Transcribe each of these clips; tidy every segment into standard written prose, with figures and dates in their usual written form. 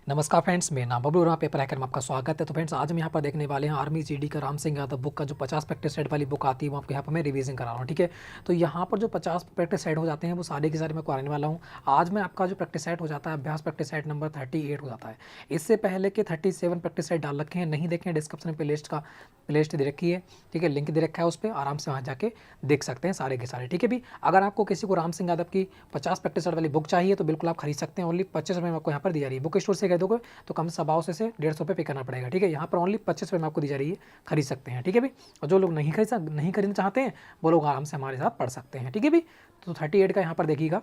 नमस्कार फ्रेंड्स, मेरा नाम बबलू वर्मा, पेपर हैकर में आपका स्वागत है। तो फ्रेंड्स, आज हम यहाँ पर देखने वाले हैं आर्मी जीडी का राम सिंह यादव बुक का जो 50 प्रैक्टिस सेट वाली बुक आती है वो आपको यहाँ पर मैं रिवीजन करा रहा हूँ। ठीक है, तो यहाँ पर जो 50 प्रैक्टिस सेट हो जाते हैं वो सारे के सारे मैं कराने वाला हूँ। आज मैं आपका जो प्रैक्टिस सेट हो जाता है अभ्यास प्रैक्टिस सेट नंबर 38 हो जाता है। इससे पहले के 37 प्रैक्टिस सेट डाल रखे हैं, नहीं देखें डिस्क्रिप्शन में प्लेलिस्ट दे रखी है। ठीक है, लिंक दे रखा है, उस पर आराम से वहाँ जाके देख सकते हैं सारे के सारे। ठीक है भी, अगर आपको किसी को राम सिंह यादव की 50 प्रैक्टिस सेट वाली बुक चाहिए तो बिल्कुल आप खरीद सकते हैं। ओनली 25 रुपये में आपको यहाँ पर दी जा रही है। बुक स्टोर से कह दोगे तो कम से 150 रुपये पे करना पड़ेगा। ठीक है, यहाँ पर ओनली 25 रुपये में आपको दी जा रही है, खरीद सकते हैं। ठीक है भी, और जो लोग नहीं खरीदना चाहते हैं वो लोग आराम से हमारे साथ पढ़ सकते हैं। ठीक है भी, तो 38 का यहाँ पर देखिएगा,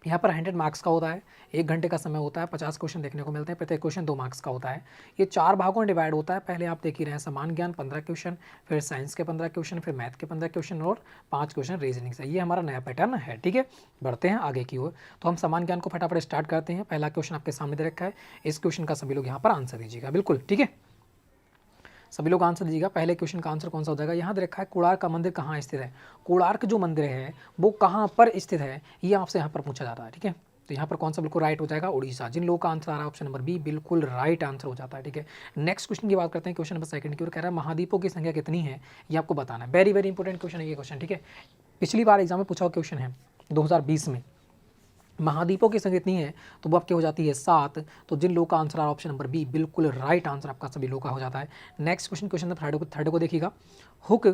यहाँ पर 100 मार्क्स का होता है, 1 घंटे का समय होता है, 50 क्वेश्चन देखने को मिलते हैं, प्रत्येक क्वेश्चन 2 मार्क्स का होता है। ये 4 भागों में डिवाइड होता है। पहले आप देख ही रहे हैं, समान ज्ञान 15 क्वेश्चन, फिर साइंस के 15 क्वेश्चन, फिर मैथ के 15 क्वेश्चन और 5 क्वेश्चन रीजनिंग से। ये हमारा नया पैटर्न है। ठीक है, बढ़ते हैं आगे की ओर। तो हम समान ज्ञान को फटाफट स्टार्ट करते हैं। पहला क्वेश्चन आपके सामने दे रखा है, इस क्वेश्चन का सभी लोग यहाँ पर आंसर दीजिएगा। बिल्कुल ठीक है, सभी लोग आंसर दीजिएगा। पहले क्वेश्चन का आंसर कौन सा हो जाएगा? यहाँ दे रखा है कोणार्क का मंदिर कहाँ स्थित है। कोणार्क जो मंदिर है वो कहाँ पर स्थित है, ये आपसे यहाँ पर पूछा जाता है। ठीक है, तो यहाँ पर कौन सा बिल्कुल राइट हो जाएगा? उड़ीसा। जिन लोगों का आंसर आ रहा है ऑप्शन नंबर बी बिल्कुल राइट आंसर हो जाता है। ठीक है, नेक्स्ट क्वेश्चन की बात करते हैं। क्वेश्चन नंबर सेकंड की ओर कह रहा है महाद्वीपों की संख्या कितनी है, ये आपको बताना है। वेरी वेरी इंपॉर्टेंट क्वेश्चन है ये क्वेश्चन। ठीक है, पिछली बार एग्जाम में पूछा हुआ क्वेश्चन है 2020 में। महाद्वीपों की संख्या कितनी है तो वो आपकी हो जाती है 7। तो जिन लोगों का आंसर आ रहा है ऑप्शन नंबर बी बिल्कुल राइट आंसर आपका सभी लोगों का हो जाता है। Next question, question number third को देखिएगा। हुक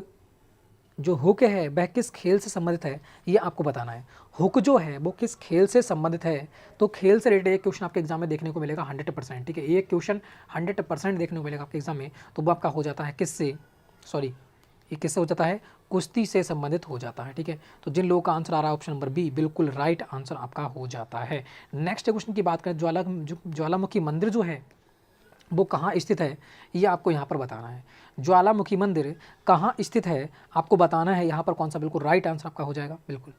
जो हुक है वह किस खेल से संबंधित है, ये आपको बताना है। हुक जो है वो किस खेल से संबंधित है, तो खेल से रिलेटेड एक क्वेश्चन आपके एग्जाम में देखने को मिलेगा 100%। ठीक है, एक क्वेश्चन 100% देखने को मिलेगा आपके एग्जाम में, तो वो आपका हो जाता है किससे, सॉरी ये किससे हो जाता है? कुश्ती से संबंधित हो जाता है। ठीक है, तो जिन लोगों का आंसर आ रहा है ऑप्शन नंबर बी बिल्कुल राइट आंसर आपका हो जाता है। नेक्स्ट क्वेश्चन की बात करें, ज्वालामुखी मंदिर जो है वो कहाँ स्थित है, ये आपको यहाँ पर बताना है। ज्वालामुखी मंदिर कहाँ स्थित है आपको बताना है। यहाँ पर कौन सा बिल्कुल राइट आंसर आपका हो जाएगा? बिल्कुल,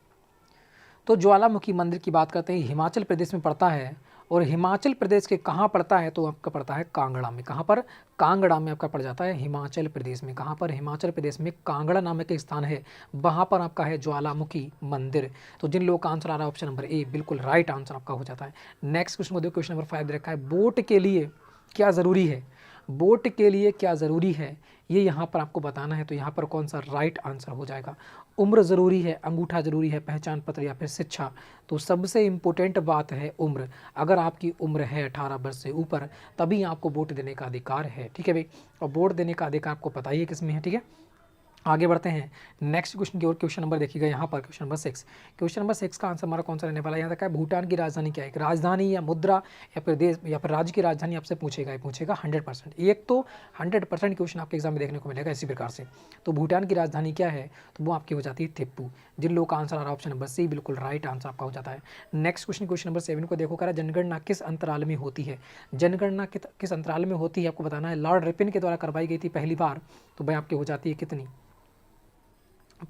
तो ज्वालामुखी मंदिर की बात करते हैं, हिमाचल प्रदेश में पड़ता है। और हिमाचल प्रदेश के कहाँ पड़ता है तो आपका पड़ता है कांगड़ा में। कहाँ पर? कांगड़ा में आपका पड़ जाता है हिमाचल प्रदेश में। कहाँ पर? हिमाचल प्रदेश में कांगड़ा नामक एक स्थान है, वहाँ पर आपका है ज्वालामुखी मंदिर। तो जिन लोगों का आंसर आ रहा है ऑप्शन नंबर ए बिल्कुल राइट आंसर आपका हो जाता है। नेक्स्ट क्वेश्चन को देखो, क्वेश्चन नंबर 5 रखा है, बोट के लिए क्या ज़रूरी है। बोट के लिए क्या ज़रूरी है ये यहाँ पर आपको बताना है। तो यहाँ पर कौन सा राइट आंसर हो जाएगा? उम्र ज़रूरी है, अंगूठा ज़रूरी है, पहचान पत्र या फिर शिक्षा। तो सबसे इम्पोर्टेंट बात है उम्र। अगर आपकी उम्र है 18 वर्ष से ऊपर तभी आपको वोट देने का अधिकार है। ठीक है भाई, और वोट देने का अधिकार आपको पता ही है किस में है। ठीक है, आगे बढ़ते हैं नेक्स्ट क्वेश्चन की ओर। क्वेश्चन नंबर देखिएगा यहाँ पर, क्वेश्चन नंबर 6। क्वेश्चन नंबर 6 का आंसर हमारा कौन सा रहने वाला है? यहाँ तक है भूटान की राजधानी क्या है। एक राजधानी या मुद्रा या फिर देश या फिर राज्य की राजधानी आपसे पूछेगा ही पूछेगा 100%। एक तो 100% क्वेश्चन आपके एग्जाम में देखने को मिलेगा इसी प्रकार से। तो भूटान की राजधानी क्या है तो वो आपकी हो जाती है थिप्पू। जिन लोगों का आंसर आ रहा है ऑप्शन नंबर सी बिल्कुल राइट आंसर आपका हो जाता है। नेक्स्ट क्वेश्चन, क्वेश्चन नंबर 7 को देखो, कह रहा है जनगणना किस अंतराल में होती है। जनगणना किस अंतराल में होती है आपको बताना है। लॉर्ड रिपन के द्वारा करवाई गई थी पहली बार, तो भाई आपकी हो जाती है कितनी?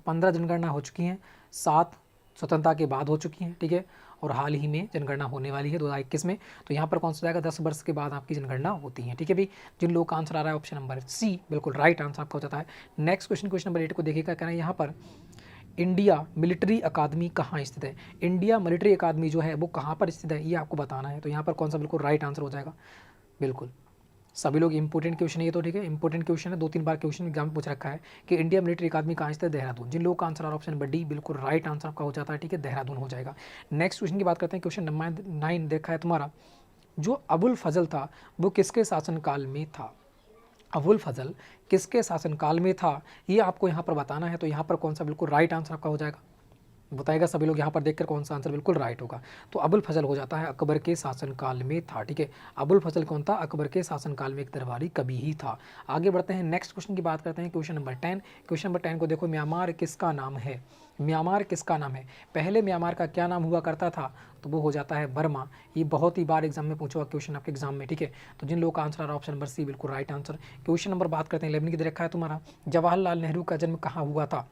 15 जनगणना हो चुकी हैं, 7 स्वतंत्रता के बाद हो चुकी हैं। ठीक है, और हाल ही में जनगणना होने वाली है 2021 में। तो यहाँ पर कौन सा जाएगा? 10 वर्ष के बाद आपकी जनगणना होती है। ठीक है भाई, जिन लोगों का आंसर आ रहा है ऑप्शन नंबर सी बिल्कुल राइट आंसर आपका हो जाता है। नेक्स्ट क्वेश्चन, क्वेश्चन नंबर 8 को देखिएगा, कहना है यहाँ पर इंडिया मिलिट्री अकादमी कहाँ स्थित है। इंडिया मिलिट्री अकादमी जो है वो कहाँ पर स्थित है ये आपको बताना है। तो यहाँ पर कौन सा बिल्कुल राइट आंसर हो जाएगा? बिल्कुल, सभी लोग इंपॉर्टेंट क्वेश्चन है ये तो। ठीक है, इंपॉर्टेंट क्वेश्चन है, 2-3 बार क्वेश्चन एग्जाम में पूछ रखा है कि इंडिया मिलिट्री अकादमी कहाँ स्थित है? देहरादून। जिन लोगों का आंसर आ रहा है ऑप्शन नंबर डी बिल्कुल राइट आंसर आपका हो जाता है। ठीक है, देहरादून हो जाएगा। नेक्स्ट क्वेश्चन की बात करते हैं, क्वेश्चन नंबर 9 देखा है तुम्हारा, जो अबुल फजल था वो किसके शासनकाल में था। अबुल फजल किसके शासनकाल में था ये आपको यहाँ पर बताना है। तो यहाँ पर कौन सा बिल्कुल राइट आंसर आपका हो जाएगा? बताएगा सभी लोग यहाँ पर देखकर कौन सा आंसर बिल्कुल राइट होगा। तो अबुल फजल हो जाता है अकबर के शासनकाल में था। ठीक है, अबुल फजल कौन था? अकबर के शासनकाल में एक दरबारी कवि ही था। आगे बढ़ते हैं, नेक्स्ट क्वेश्चन की बात करते हैं, क्वेश्चन नंबर 10। क्वेश्चन नंबर 10 को देखो, म्यांमार किसका नाम है। म्यांमार किसका नाम है? पहले म्यांमार का क्या नाम हुआ करता था तो वो हो जाता है बर्मा। ये बहुत ही बार एग्जाम में पूछा हुआ क्वेश्चन आपके एग्जाम में। ठीक है, तो जिन लोगों का आंसर आ रहा है ऑप्शन नंबर सी बिल्कुल राइट आंसर। क्वेश्चन नंबर बात करते हैं 11 की, दे रखा है तुम्हारा, जवाहरलाल नेहरू का जन्म कहाँ हुआ था,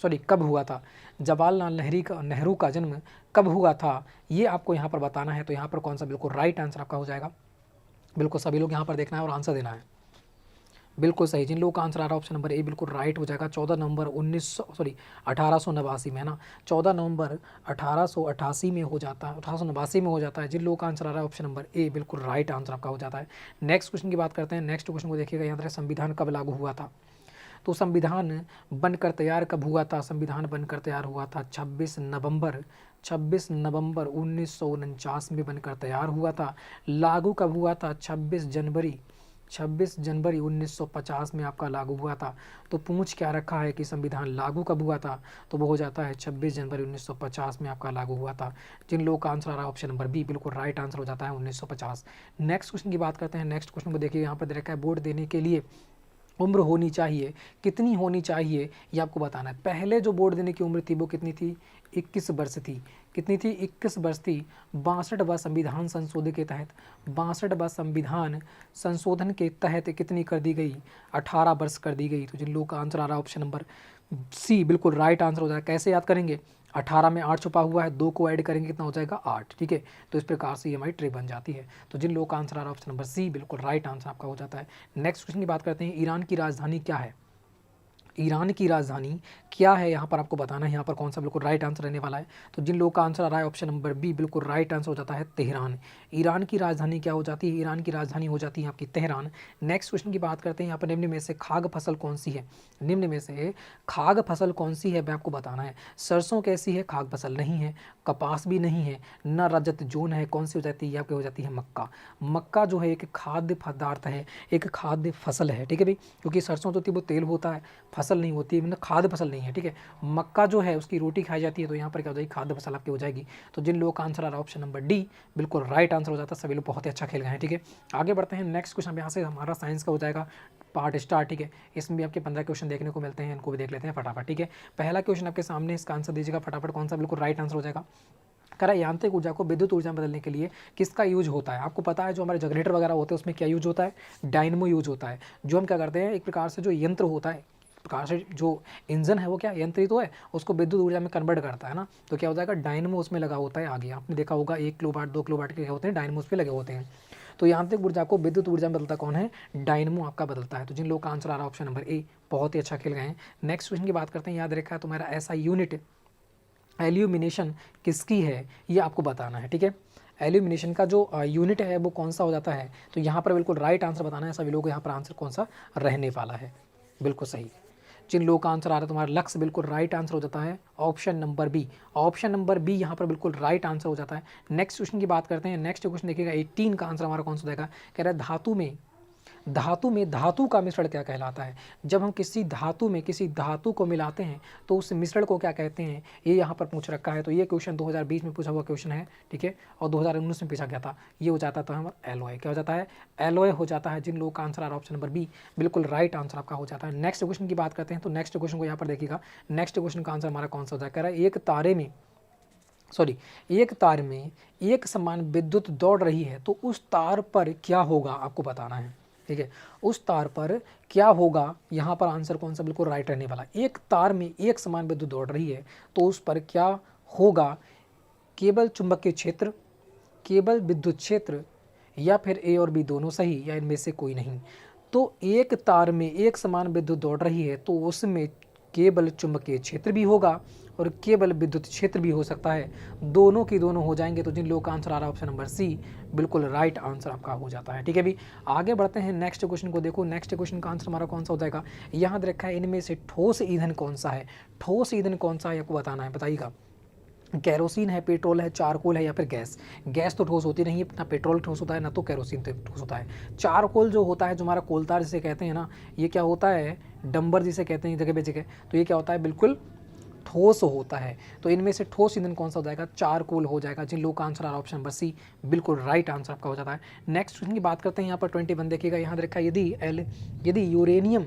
सॉरी कब हुआ था। जवाहरलाल नेहरू का जन्म कब हुआ था ये आपको यहाँ पर बताना है। तो यहाँ पर कौन सा बिल्कुल राइट आंसर आपका हो जाएगा? बिल्कुल सभी लोग यहाँ पर देखना है और आंसर देना है। बिल्कुल सही। जिन लोगों का आंसर आ रहा है ऑप्शन नंबर ए बिल्कुल राइट हो जाएगा। 14 नवंबर 1889 में है ना, 14 नवंबर 1888 में हो जाता है, 1889 में हो जाता है। जिन लोगों का आंसर आ रहा है ऑप्शन नंबर ए बिल्कुल राइट आंसर आपका हो जाता है। नेक्स्ट क्वेश्चन की बात करते हैं। नेक्स्ट क्वेश्चन को देखिएगा, यहाँ पर संविधान कब लागू हुआ था? तो संविधान बनकर तैयार कब हुआ था? संविधान बनकर तैयार हुआ था 26 नवंबर 1949 में बनकर तैयार हुआ था। लागू कब हुआ था? 26 जनवरी 1950 में आपका लागू हुआ था। तो पूछ क्या रखा है कि संविधान लागू कब हुआ था? तो वो हो जाता है 26 जनवरी 1950 में आपका लागू हुआ था। जिन लोगों का आंसर आ रहा है ऑप्शन नंबर बी बिल्कुल राइट आंसर हो जाता है 1950। नेक्स्ट क्वेश्चन की बात करते हैं। नेक्स्ट क्वेश्चन को देखिए, यहाँ पर दे रखा है बोर्ड देने के लिए उम्र होनी चाहिए, कितनी होनी चाहिए ये आपको बताना है। पहले जो बोर्ड देने की उम्र थी वो कितनी थी? 21 वर्ष थी। कितनी थी? 21 वर्ष थी। 62वां संविधान संशोधन के तहत 62वां संविधान संशोधन के तहत कितनी कर दी गई? 18 वर्ष कर दी गई। तो जिन लोगों का आंसर आ रहा है ऑप्शन नंबर सी बिल्कुल राइट आंसर हो जाएगा। कैसे याद करेंगे? 18 में 8 छुपा हुआ है, 2 को ऐड करेंगे कितना हो जाएगा? 8। ठीक है, तो इस प्रकार से ये हमारी ट्रे बन जाती है। तो जिन लोगों का आंसर आ रहा है ऑप्शन नंबर सी बिल्कुल राइट आंसर आपका हो जाता है। नेक्स्ट क्वेश्चन की बात करते हैं। ईरान की राजधानी क्या है? ईरान की राजधानी क्या है, यहाँ पर आपको बताना है। यहाँ पर कौन सा बिल्कुल राइट आंसर रहने वाला है? तो जिन लोगों का आंसर आ रहा है ऑप्शन नंबर बी बिल्कुल राइट आंसर हो जाता है तेहरान। ईरान की राजधानी क्या हो जाती है? ईरान की राजधानी हो जाती है आपकी तेहरान। नेक्स्ट क्वेश्चन की बात करते हैं। यहाँ पर निम्न में से खाद्य फसल कौन सी है? निम्न में से खाद्य फसल कौन सी है, मैं आपको बताना है। सरसों कैसी है? खाद्य फसल नहीं है। कपास भी नहीं है, न रजत जौन है। कौन सी हो जाती है? आपकी हो जाती है मक्का। मक्का जो है एक खाद्य पदार्थ है, एक खाद्य फसल है। ठीक है भाई, क्योंकि सरसों तो वो तेल होता है, फसल नहीं होती है, मतलब खाद्य फसल नहीं है। ठीक है, मक्का जो है उसकी रोटी खाई जाती है, तो यहाँ पर क्या हो जाएगी? खाद्य फसल आपकी हो जाएगी। तो जिन लोगों का आंसर आ रहा है ऑप्शन नंबर डी बिल्कुल राइट आंसर हो जाता है। सभी लोग बहुत ही अच्छा खेल गए हैं। ठीक है, आगे बढ़ते हैं। नेक्स्ट क्वेश्चन यहाँ से हमारा साइंस का हो जाएगा पार्ट स्टार्ट। ठीक है, इसमें भी आपके 15 क्वेश्चन देखने को मिलते हैं, इनको भी देख लेते हैं फटाफट। ठीक है, पहला क्वेश्चन आपके सामने, इसका आंसर दीजिएगा फटाफट। कौन सा बिल्कुल राइट आंसर हो जाएगा? कह रहा है यांत्रिक ऊर्जा को विद्युत ऊर्जा में बदलने के लिए किसका यूज होता है? आपको पता है जो हमारे जनरेटर वगैरह होते हैं उसमें क्या यूज होता है? डायनमो यूज होता है। जो हम क्या करते हैं, एक प्रकार से जो यंत्र होता है, प्रकार से जो इंजन है वो क्या यंत्र ही तो है, उसको विद्युत ऊर्जा में कन्वर्ट करता है ना। तो क्या हो जाएगा? डायनमो उसमें लगा होता है। आगे आपने देखा होगा 1 किलोवाट 2 किलोवाट के क्या होते हैं? डायनमो उस पर लगे होते हैं। तो यांत्रिक ऊर्जा को विद्युत ऊर्जा में बदलता कौन है? डायनमो आपका बदलता है। तो जिन लोगों का आंसर आ रहा है ऑप्शन नंबर ए, बहुत ही अच्छा खेल गए हैं। नेक्स्ट क्वेश्चन की बात करते हैं। याद रखा है तुम्हारा ऐसा यूनिट एल्यूमिनेशन किसकी है, ये आपको बताना है। ठीक है, एल्यूमिनेशन का जो यूनिट है वो कौन सा हो जाता है? तो यहाँ पर बिल्कुल राइट आंसर बताना है। सभी लोगों को यहाँ पर आंसर कौन सा रहने वाला है? बिल्कुल सही। जिन लोगों का आंसर आ रहा है तुम्हारा लक्ष्य, बिल्कुल राइट आंसर हो जाता है option number B. Option number B यहाँ पर बिल्कुल राइट आंसर हो जाता है। नेक्स्ट क्वेश्चन की बात करते हैं। नेक्स्ट क्वेश्चन देखिएगा 18 का आंसर हमारा कौन सा देगा? कह रहा है धातु में धातु का मिश्रण क्या कहलाता है? जब हम किसी धातु में किसी धातु को मिलाते हैं तो उस मिश्रण को क्या कहते हैं, ये यहाँ पर पूछ रखा है। तो ये क्वेश्चन 2020 में पूछा हुआ क्वेश्चन है। ठीक है, और 2019 में पूछा गया था। ये हो जाता था हमारा एलॉय। क्या हो जाता है? एलॉय हो जाता है। जिन लोगों का आंसर आ रहा है ऑप्शन नंबर बी बिल्कुल राइट आंसर आपका हो जाता है। नेक्स्ट क्वेश्चन की बात करते हैं। तो नेक्स्ट क्वेश्चन को यहाँ पर देखिएगा। नेक्स्ट क्वेश्चन का आंसर हमारा कौन सा हो जाएगा? एक तार में एक समान विद्युत दौड़ रही है, तो उस तार पर क्या होगा आपको बताना है। ठीक है, उस तार पर क्या होगा, यहाँ पर आंसर कौन सा बिल्कुल राइट रहने वाला? एक तार में एक समान विद्युत दौड़ रही है तो उस पर क्या होगा? केवल चुंबकीय क्षेत्र, केवल विद्युत क्षेत्र, या फिर ए और बी दोनों सही, या इनमें से कोई नहीं। तो एक तार में एक समान विद्युत दौड़ रही है तो उसमें केवल चुंबकीय क्षेत्र भी होगा और केवल विद्युत क्षेत्र भी हो सकता है। दोनों की दोनों हो जाएंगे। तो जिन लोगों का आंसर आ रहा है ऑप्शन नंबर सी बिल्कुल राइट आंसर आपका हो जाता है। ठीक है भी, आगे बढ़ते हैं। नेक्स्ट क्वेश्चन को देखो। नेक्स्ट क्वेश्चन का आंसर हमारा कौन सा हो जाएगा? यहाँ रखा है इनमें से ठोस ईंधन कौन सा है? ठोस ईंधन कौन सा है आपको बताना है, बताइएगा। कैरोसिन है, पेट्रोल है, चारकोल है, या फिर गैस। गैस तो ठोस होती नहीं है, ना पेट्रोल ठोस होता है, ना तो कैरोसिन ठोस होता है। चारकोल जो होता है, जो हमारा कोलतार जिसे कहते हैं ना, ये क्या होता है? डंबर जिसे कहते हैं जगह पे जगह। तो ये क्या होता है? बिल्कुल ठोस होता है। तो इनमें से ठोस ईंधन कौन सा हो जाएगा? चारकोल हो जाएगा। जिन लोग का आंसर आ रहा है ऑप्शन नंबर सी बिल्कुल राइट आंसर आपका हो जाता है। नेक्स्ट क्वेश्चन की बात करते हैं। यहाँ पर 21 देखिएगा। यहाँ देखा यदि यूरेनियम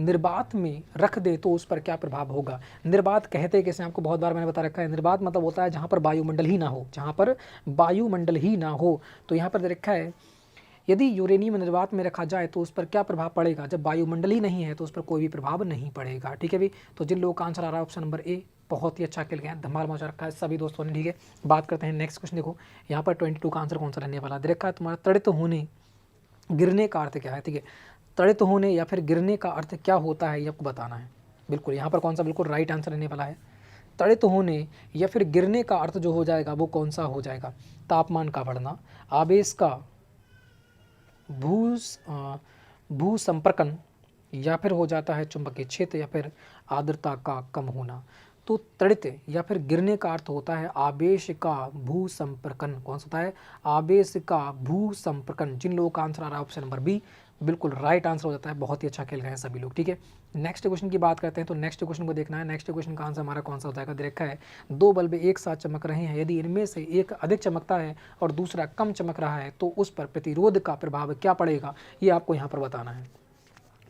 निर्वात में रख दे तो उस पर क्या प्रभाव होगा? निर्वात कहते कैसे, आपको बहुत बार मैंने बता रखा है। निर्वात मतलब होता है जहाँ पर वायुमंडल ही ना हो, जहाँ पर वायुमंडल ही ना हो। तो यहाँ पर दे रखा है यदि यूरेनियम निर्वात में रखा जाए तो उस पर क्या प्रभाव पड़ेगा? जब वायुमंडल ही नहीं है तो उस पर कोई भी प्रभाव नहीं पड़ेगा। ठीक है भी, तो जिन लोगों का आंसर आ रहा है ऑप्शन नंबर ए, बहुत ही अच्छा खेल गया, धमाल मचा रखा है सभी दोस्तों ने। ठीक है, बात करते हैं नेक्स्ट क्वेश्चन। देखो यहाँ पर 22 का आंसर कौन सा रहने वाला? दे रखा है तुम्हारा तड़ित होने, गिरने का अर्थ क्या है? ठीक है, त्वरित होने या फिर गिरने का अर्थ क्या होता है ये आपको बताना है। बिल्कुल यहाँ पर कौन सा बिल्कुल राइट आंसर रहने वाला है। त्वरित होने या फिर गिरने का अर्थ जो हो जाएगा वो कौन सा हो जाएगा? तापमान का बढ़ना, आवेश का भू संपर्कन, या फिर हो जाता है चुंबकीय क्षेत्र, या फिर आर्द्रता का कम होना। तो त्वरित या फिर गिरने का अर्थ होता है आवेश का भू संपर्कन। कौन सा होता है? आवेश का भू संपर्कन। जिन लोगों का आंसर आ रहा है ऑप्शन नंबर बी बिल्कुल राइट आंसर हो जाता है। बहुत ही अच्छा खेल गए हैं सभी लोग, ठीक है। नेक्स्ट क्वेश्चन की बात करते हैं, तो नेक्स्ट क्वेश्चन को देखना है। नेक्स्ट क्वेश्चन का आंसर हमारा कौन सा हो जाएगा? दे रखा है दो बल्ब एक साथ चमक रहे हैं, यदि इनमें से एक अधिक चमकता है और दूसरा कम चमक रहा है तो उस पर प्रतिरोध का प्रभाव क्या पड़ेगा, ये आपको यहाँ पर बताना है,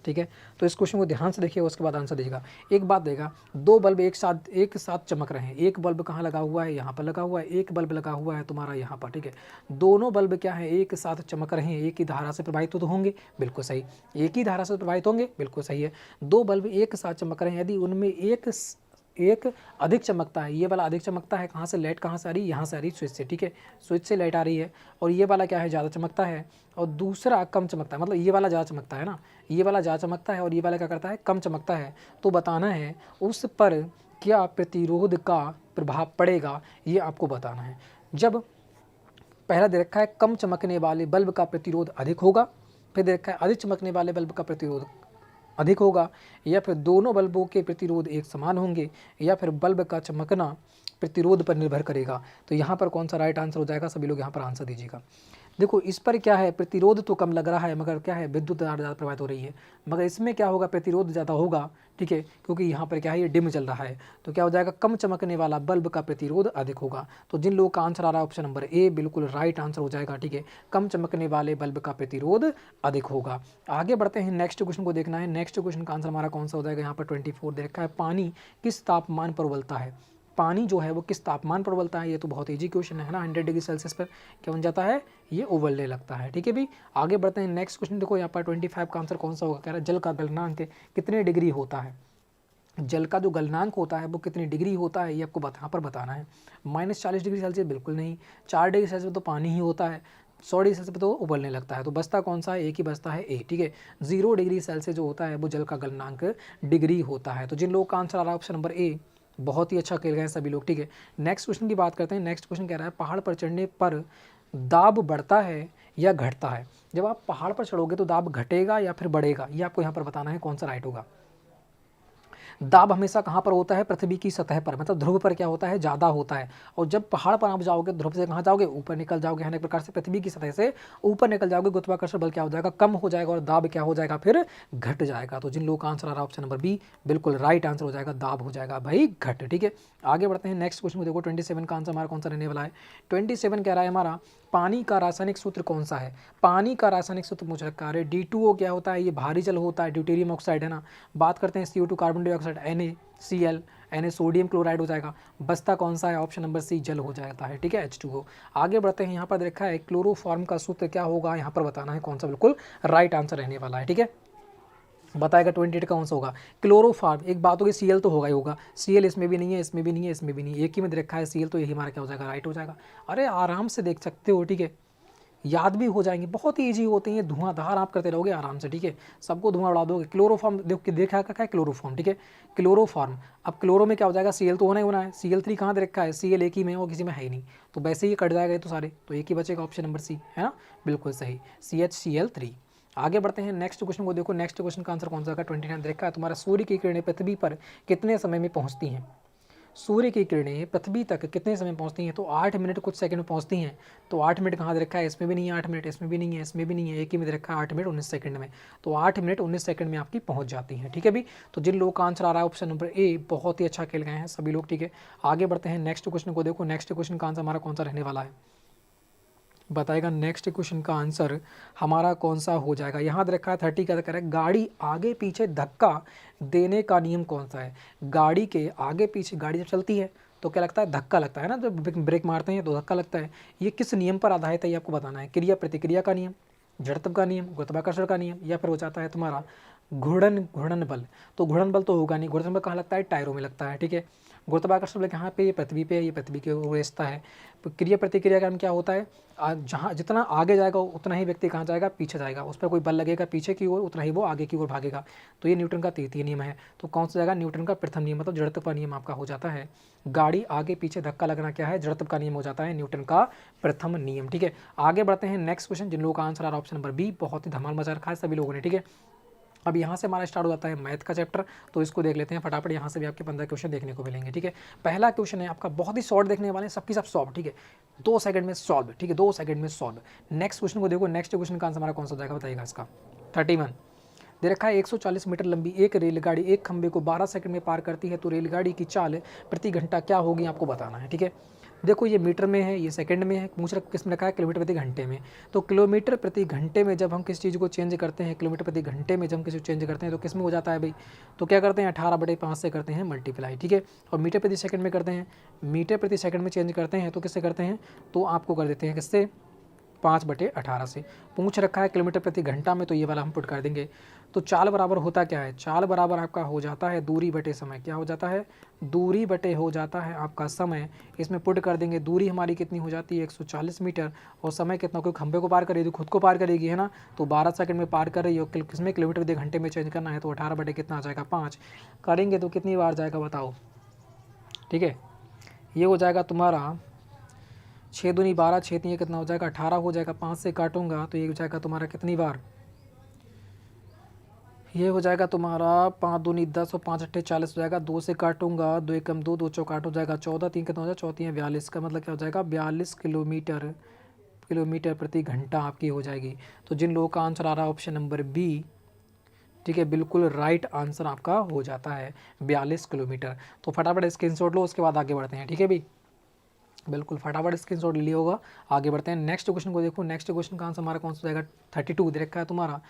ठीक है। तो इस क्वेश्चन को ध्यान से देखिए, उसके बाद आंसर दीजिएगा। एक बात देगा, दो बल्ब एक साथ चमक रहे हैं। एक बल्ब कहाँ लगा हुआ है? यहाँ पर लगा हुआ है। एक बल्ब लगा हुआ है तुम्हारा यहाँ पर, ठीक है। दोनों बल्ब क्या है? एक साथ चमक रहे हैं, एक ही धारा से प्रभावित तो होंगे, बिल्कुल सही। एक ही धारा से प्रभावित होंगे, बिल्कुल सही है। दो बल्ब एक साथ चमक रहे हैं, यदि उनमें एक अधिक चमकता है, ये वाला अधिक चमकता है, कहाँ से? लाइट कहाँ से आ रही है? यहाँ से आ रही है, स्विच से, ठीक है। स्विच से लाइट आ रही है। और ये वाला क्या है? ज़्यादा चमकता है, और दूसरा कम चमकता है। मतलब ये वाला ज़्यादा चमकता है ना, ये वाला ज़्यादा चमकता है और ये वाला क्या करता है? कम चमकता है। तो बताना है उस पर क्या प्रतिरोध का प्रभाव पड़ेगा, ये आपको बताना है। जब पहला दे रखा है कम चमकने वाले बल्ब का प्रतिरोध अधिक होगा, फिर दे रखा है अधिक चमकने वाले बल्ब का प्रतिरोध अधिक होगा, या फिर दोनों बल्बों के प्रतिरोध एक समान होंगे, या फिर बल्ब का चमकना प्रतिरोध पर निर्भर करेगा। तो यहाँ पर कौन सा राइट आंसर हो जाएगा? सभी लोग यहाँ पर आंसर दीजिएगा। देखो इस पर क्या है? प्रतिरोध तो कम लग रहा है, मगर क्या है? विद्युत ज़्यादा प्रभावित हो रही है। मगर इसमें क्या होगा? प्रतिरोध ज़्यादा होगा, ठीक है, क्योंकि यहाँ पर क्या है? ये डिम चल रहा है। तो क्या हो जाएगा? कम चमकने वाला बल्ब का प्रतिरोध अधिक होगा। तो जिन लोगों का आंसर आ रहा है ऑप्शन नंबर ए बिल्कुल राइट आंसर हो जाएगा, ठीक है। कम चमकने वाले बल्ब का प्रतिरोध अधिक होगा। आगे बढ़ते हैं, नेक्स्ट क्वेश्चन को देखना है। नेक्स्ट क्वेश्चन का आंसर हमारा कौन सा हो जाएगा? यहाँ पर 24 दे रखा है, पानी किस तापमान पर उबलता है? पानी जो है वो किस तापमान पर उबलता है? ये तो बहुत ईजी क्वेश्चन है ना। 100 डिग्री सेल्सियस पर क्या बन जाता है? ये उबलने लगता है, ठीक है भी। आगे बढ़ते हैं, नेक्स्ट क्वेश्चन देखो यहाँ पर 25 का आंसर कौन सा होगा? कह रहा है जल का गलनांक कितने डिग्री होता है? जल का जो गलनांक होता है वो कितनी डिग्री होता है, ये आपको यहाँ पर बताना है। -40 डिग्री सेल्सियस बिल्कुल नहीं, 4 डिग्री सेल्सियस पर तो पानी ही होता है, 100 डिग्री सेल्सियस पर तो उबलने लगता है। तो बचता कौन सा है? एक ही बचता है, ए, ठीक है। 0 डिग्री सेल्सियस जो होता है वो जल का गलनांक डिग्री होता है। तो जिन लोगों का आंसर आ रहा है ऑप्शन नंबर ए, बहुत ही अच्छा खेल गए हैं सभी लोग, ठीक है। नेक्स्ट क्वेश्चन की बात करते हैं। नेक्स्ट क्वेश्चन कह रहा है पहाड़ पर चढ़ने पर दाब बढ़ता है या घटता है? जब आप पहाड़ पर चढ़ोगे तो दाब घटेगा या फिर बढ़ेगा, ये आपको यहाँ पर बताना है कौन सा राइट होगा। दाब हमेशा कहाँ पर होता है? पृथ्वी की सतह पर, मतलब ध्रुव पर क्या होता है? ज़्यादा होता है। और जब पहाड़ पर आप जाओगे ध्रुव से कहाँ जाओगे? ऊपर निकल जाओगे, यानी एक प्रकार से पृथ्वी की सतह से ऊपर निकल जाओगे, गुरुत्वाकर्षण बल क्या हो जाएगा? कम हो जाएगा, और दाब क्या हो जाएगा? फिर घट जाएगा। तो जिन लोगों का आंसर आ रहा है ऑप्शन नंबर बी बिल्कुल राइट आंसर हो जाएगा, दाब हो जाएगा भाई घट, ठीक है। आगे बढ़ते हैं, नेक्स्ट क्वेश्चन को देखो। 27 का आंसर हमारा कौन सा रहने वाला है? 27 कह रहा है हमारा पानी का रासायनिक सूत्र कौन सा है? पानी का रासायनिक सूत्र पूछ रखा है। D2O क्या होता है? ये भारी जल होता है, ड्यूटेरियम ऑक्साइड है ना। बात करते हैं CO2 carbon dioxide, NaCl, Na sodium chloride हो जाएगा। बचता कौन सा है? ऑप्शन नंबर सी जल हो जाता है, ठीक है, H2O। आगे बढ़ते हैं, यहाँ पर देखा है क्लोरोफॉर्म का सूत्र क्या होगा, यहाँ पर बताना है कौन सा बिल्कुल राइट आंसर रहने वाला है, ठीक है। बताएगा 28 कौन सा होगा? क्लोरोफॉर्म। एक बात होगी Cl तो होगा ही होगा, Cl इसमें भी नहीं है, इसमें भी नहीं है, इसमें भी नहीं है, एक ही में रखा है Cl, तो यही हमारा क्या हो जाएगा? राइट हो जाएगा। अरे आराम से देख सकते हो, ठीक है, याद भी हो जाएंगे, बहुत ही ईजी होते हैं ये, धुआंधार आप करते रहोगे आराम से, ठीक है, सबको धुआं उड़ा दोगे। क्लोरोफॉर्म देखा क्या है? क्लोरोफॉर्म, ठीक है, क्लोरोफॉर्म। अब क्लोरो में क्या हो जाएगा? Cl तो होना ही होना है, Cl3 कहाँ दे रखा है? Cl एक ही में और किसी में है ही नहीं, तो वैसे ही कट जाएगा ये तो सारे, तो एक ही बचेगा ऑप्शन नंबर सी, है ना, बिल्कुल सही, CHCl3। आगे बढ़ते हैं, नेक्स्ट क्वेश्चन को देखो। नेक्स्ट क्वेश्चन का आंसर कौन सा होगा? 29 देखा है तुम्हारा, सूर्य की किरणें पृथ्वी पर कितने समय में पहुंचती हैं? सूर्य की किरणें पृथ्वी तक कितने समय पहुंचती हैं? तो 8 मिनट कुछ सेकंड में पहुंचती हैं। तो 8 मिनट कहाँ दे रखा है? इसमें भी नहीं है 8 मिनट, इसमें भी नहीं है, इसमें भी नहीं है, एक ही में दे रखा है 8 मिनट 19 सेकंड में। तो 8 मिनट 19 सेकंड में आपकी पहुंच जाती हैं, ठीक है भी। तो जिन लोगों का आंसर आ रहा है ऑप्शन नंबर ए, बहुत ही अच्छा खेल गए हैं सभी लोग, ठीक है। आगे बढ़ते हैं, नेक्स्ट क्वेश्चन को देखो। नेक्स्ट क्वेश्चन का आंसर हमारा कौन सा रहने वाला है? बताएगा नेक्स्ट क्वेश्चन का आंसर हमारा कौन सा हो जाएगा? यहाँ दे रखा है 30 का, कह रहा है गाड़ी आगे पीछे धक्का देने का नियम कौन सा है? गाड़ी के आगे पीछे, गाड़ी जब चलती है तो क्या लगता है? धक्का लगता है ना, जब ब्रेक मारते हैं तो धक्का लगता है। ये किस नियम पर आधारित है, ये आपको बताना है। क्रिया प्रतिक्रिया का नियम, जड़त्व का नियम, गुरुत्वाकर्षण का नियम, या फिर हो जाता है तुम्हारा घूर्णन बल। तो घूर्णन बल तो होगा नहीं, घूर्णन बल कहाँ लगता है? टायरों में लगता है, ठीक है। गुरुत्वाकर्षण बल यहाँ पे, ये पृथ्वी पे है, ये पृथ्वी की ओर रेसता है। क्रिया प्रतिक्रिया का क्या होता है, जहाँ जितना आगे जाएगा उतना ही व्यक्ति कहाँ जाएगा, पीछे जाएगा। उस पर कोई बल लगेगा पीछे की ओर, उतना ही वो आगे की ओर भागेगा। तो ये न्यूटन का तृतीय नियम है। तो कौन सा जाएगा, न्यूटन का प्रथम नियम, मतलब जड़त्व का नियम आपका हो जाता है। गाड़ी आगे पीछे धक्का लगना क्या है, जड़त्व का नियम हो जाता है, न्यूटन का प्रथम नियम। ठीक है, आगे बढ़ते हैं नेक्स्ट क्वेश्चन, जिन लोगों का आंसर आ रहा है ऑप्शन नंबर बी। बहुत ही धमाल मचा रखा है सभी लोगों ने। ठीक है, अब यहाँ से हमारा स्टार्ट हो जाता है मैथ का चैप्टर। तो इसको देख लेते हैं फटाफट, यहाँ से भी आपके 15 क्वेश्चन देखने को मिलेंगे। ठीक है, पहला क्वेश्चन है आपका, बहुत ही शॉर्ट देखने वाले हैं, सबकी सब सॉल्व। ठीक है, 2 सेकंड में सॉल्व। ठीक है, 2 सेकंड में सॉल्व। नेक्स्ट क्वेश्चन को देखो, नेक्स्ट क्वेश्चन का आंसर हमारा कौन सा जाएगा, बताइएगा इसका। 31 दे रखा है, 140 मीटर लंबी एक रेलगाड़ी एक खंबे को 12 सेकंड में पार करती है, तो रेलगाड़ी की चाल प्रति घंटा क्या होगी, आपको बताना है। ठीक है, देखो ये मीटर में है, ये सेकंड में है, पूछ रखा किस में रखा है, किलोमीटर प्रति घंटे में। तो किलोमीटर प्रति घंटे में जब हम किस चीज़ को चेंज करते हैं, किलोमीटर प्रति घंटे में जब हम किसी को चेंज करते हैं तो किस में हो जाता है भाई, तो क्या करते हैं 18/5 से करते हैं मल्टीप्लाई। ठीक है, और मीटर प्रति सेकंड में करते हैं, मीटर प्रति सेकंड में चेंज करते हैं तो किससे करते हैं, तो आपको कर देते हैं किससे, 5/18 से। पूछ रखा है किलोमीटर प्रति घंटा में, तो ये वाला हम पुट कर देंगे। तो चाल बराबर होता क्या है, चाल बराबर आपका हो जाता है दूरी बटे समय। क्या हो जाता है, दूरी बटे हो जाता है आपका समय। इसमें पुट कर देंगे, दूरी हमारी कितनी हो जाती है 140 मीटर, और समय कितना, कोई खंभे को पार करेगी, खुद को पार करेगी है ना, तो 12 सेकंड में पार कर रही है। किसमें, किलोमीटर प्रति घंटे में चेंज करना है, तो 18 बटे कितना आ जाएगा 5 करेंगे तो कितनी बार जाएगा बताओ। ठीक है, ये हो जाएगा तुम्हारा 6 दूनी 12, 6 तीन कितना हो जाएगा 18 हो जाएगा, 5 से काटूंगा तो ये हो जाएगा तुम्हारा कितनी बार, ये हो जाएगा तुम्हारा 5 दूनी 10 और 5 अट्ठे 40 हो जाएगा। 2 से काटूंगा, 2 एकम 2, 2 चौक 8 हो जाएगा 14, 3 कितना हो जाएगा 14 42 का मतलब क्या हो जाएगा 42 किलोमीटर किलोमीटर प्रति घंटा आपकी हो जाएगी। तो जिन लोगों का आंसर आ रहा है ऑप्शन नंबर बी, ठीक है, बिल्कुल राइट आंसर आपका हो जाता है 42 किलोमीटर। तो फटाफट स्क्रीनशॉट लो, उसके बाद आगे बढ़ते हैं। ठीक है भाई, बिल्कुल फटाफट स्क्रीनशॉट ले लिया होगा। आगे बढ़ते हैं नेक्स्ट क्वेश्चन को देखो, नेक्स्ट क्वेश्चन का आंसर हमारा कौन सा जाएगा, 32 दे रखा है तुम्हारा।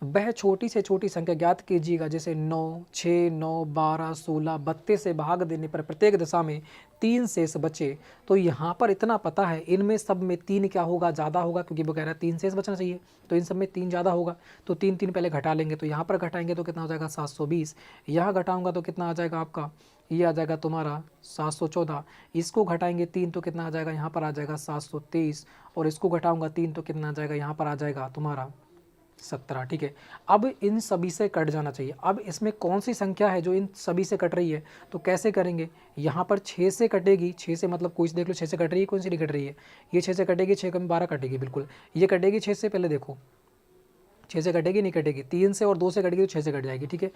वह छोटी से छोटी संख्या ज्ञात कीजिएगा जैसे 9, 6, 9, 12, 16, 32 से भाग देने पर प्रत्येक दशा में 3 शेष बचे। तो यहाँ पर इतना पता है, इनमें सब में 3 क्या होगा, ज़्यादा होगा, क्योंकि वो कह रहा है 3 शेष बचना चाहिए, तो इन सब में 3 ज़्यादा होगा। तो 3 3 पहले घटा लेंगे, तो यहाँ पर घटाएंगे तो कितना हो जाएगा 720, यहाँ घटाऊंगा तो कितना आ जाएगा आपका, ये आ जाएगा तुम्हारा 714, इसको घटाएंगे 3 तो कितना आ जाएगा, यहाँ पर आ जाएगा 723, और इसको घटाऊंगा 3 तो कितना आ जाएगा, यहाँ पर आ जाएगा तुम्हारा 17। ठीक है, अब इन सभी से कट जाना चाहिए। अब इसमें कौन सी संख्या है जो इन सभी से कट रही है, तो कैसे करेंगे, यहाँ पर 6 से कटेगी, 6 से मतलब कुछ देख लो 6 से कट रही है, कौन सी नहीं कट रही है, ये 6 से कटेगी, 6 कम 12 कटेगी, बिल्कुल ये कटेगी 6 से, पहले देखो 6 से कटेगी नहीं कटेगी, 3 से और 2 से कटेगी तो 6 से कट जाएगी। ठीक है,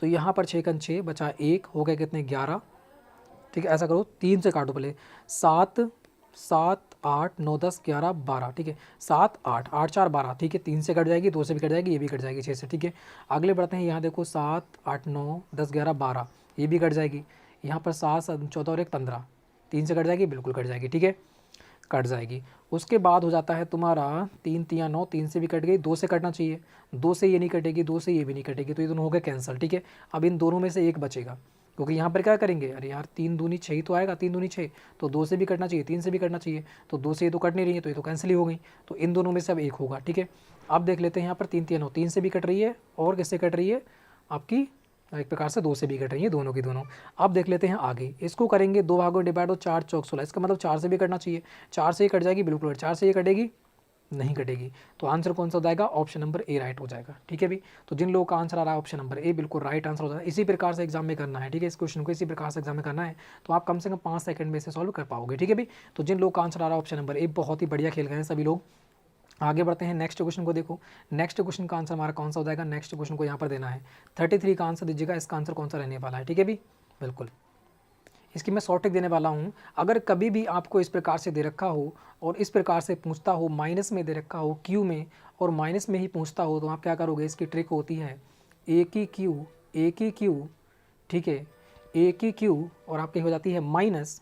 तो यहाँ पर 6 कम 6 बचा 1, हो गए कितने 11। ठीक है, ऐसा करो 3 से काटो पहले, 7 7 8 9 10 11 12। ठीक है, 7 8 8 4 12। ठीक है, 3 से कट जाएगी, 2 से भी कट जाएगी, ये भी कट जाएगी 6 से। ठीक है, अगले बढ़ते हैं, यहाँ देखो 7 8 9 10 11 12, ये भी कट जाएगी। यहाँ पर 7 7 14 और 1 15, 3 से कट जाएगी, बिल्कुल कट जाएगी। ठीक है, कट जाएगी। उसके बाद हो जाता है तुम्हारा 3 3 9, 3 से भी कट गई, 2 से कटना चाहिए, 2 से ये नहीं कटेगी, 2 से ये भी नहीं कटेगी, तो ये दोनों हो गए कैंसिल। ठीक है, अब इन दोनों में से एक बचेगा, क्योंकि यहाँ पर क्या करेंगे, अरे यार 3 दूनी 6 ही तो आएगा, 3 दूनी 6, तो 2 से भी कटना चाहिए, 3 से भी कटना चाहिए, तो 2 से ये तो कट नहीं रही है, तो ये तो कैंसिल ही हो गई, तो इन दोनों में से अब एक होगा। ठीक है, अब देख लेते हैं यहाँ पर 3 3 9, 3 से भी कट रही है, और किससे कट रही है आपकी, एक प्रकार से 2 से भी कट रही है, दोनों की दोनों। अब देख लेते हैं आगे, इसको करेंगे 2 भागों में डिवाइड, हो 4 चौक 16, इसका मतलब 4 से भी कटना चाहिए, 4 से ही कट जाएगी, बिल्कुल 4 से ये कटेगी नहीं कटेगी, तो आंसर कौन सा हो जाएगा, ऑप्शन नंबर ए राइट हो जाएगा। ठीक है भी, तो जिन लोगों का आंसर आ रहा है ऑप्शन नंबर ए बिल्कुल राइट आंसर हो जाएगा। इसी प्रकार से एग्जाम में करना है। ठीक है, इस क्वेश्चन को इसी प्रकार से एग्जाम में करना है, तो आप कम से कम 5 सेकंड में इसे सॉल्व कर पाओगे। ठीक है भी, तो जिन लोगों का आंसर आ रहा है ऑप्शन नंबर ए, बहुत ही बढ़िया खेल गए हैं सभी लोग। आगे बढ़ते हैं नेक्स्ट क्वेश्चन को देखो, नेक्स्ट क्वेश्चन का आंसर हमारा कौन सा हो जाएगा, नेक्स्ट क्वेश्चन को यहाँ पर देना है 33 का आंसर दीजिएगा, इसका आंसर कौन सा रहने वाला है। ठीक है भी, बिल्कुल इसकी मैं शॉर्ट ट्रिक देने वाला हूँ। अगर कभी भी आपको इस प्रकार से दे रखा हो और इस प्रकार से पूछता हो, माइनस में दे रखा हो क्यू में, और माइनस में ही पूछता हो, तो आप क्या करोगे, इसकी ट्रिक होती है एक ही क्यू, ठीक है, एक ही क्यू, और आपकी हो जाती है माइनस,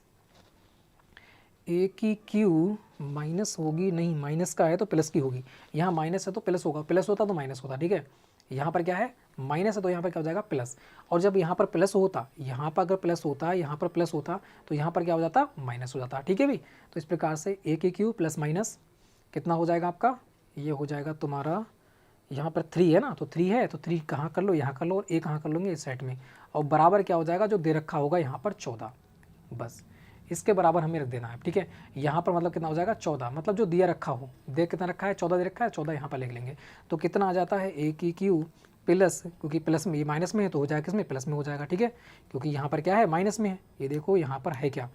ए की क्यू माइनस होगी नहीं, माइनस का है तो प्लस की होगी, यहाँ माइनस है तो प्लस होगा, प्लस होता तो माइनस होता। ठीक है, यहाँ पर क्या है माइनस है तो यहाँ पर क्या हो जाएगा प्लस, और जब यहाँ पर प्लस होता, यहाँ पर अगर प्लस होता, यहाँ पर प्लस होता, तो यहाँ पर क्या हो जाता माइनस हो जाता। ठीक है भी, तो इस प्रकार से ए की क्यू प्लस माइनस कितना हो जाएगा आपका, ये हो जाएगा तुम्हारा, यहाँ पर 3 है ना, तो 3 है तो 3 कहाँ कर लो, यहाँ कर लो, और ए कहाँ कर लोगे इस साइड में, और बराबर क्या हो जाएगा जो दे रखा होगा यहाँ पर 14। बस इसके बराबर हमें रख देना है, ठीक है। यहाँ पर मतलब कितना हो जाएगा 14, मतलब जो दिया रखा हो, दे कितना रखा है 14 दे रखा है, 14 यहाँ पर लिख लेंगे। तो कितना आ जाता है ए की क्यू प्लस, क्योंकि प्लस में ये माइनस में है तो हो जाएगा किसमें, प्लस में हो जाएगा, ठीक है। क्योंकि यहाँ पर क्या है माइनस में है, ये देखो यहाँ पर है क्या,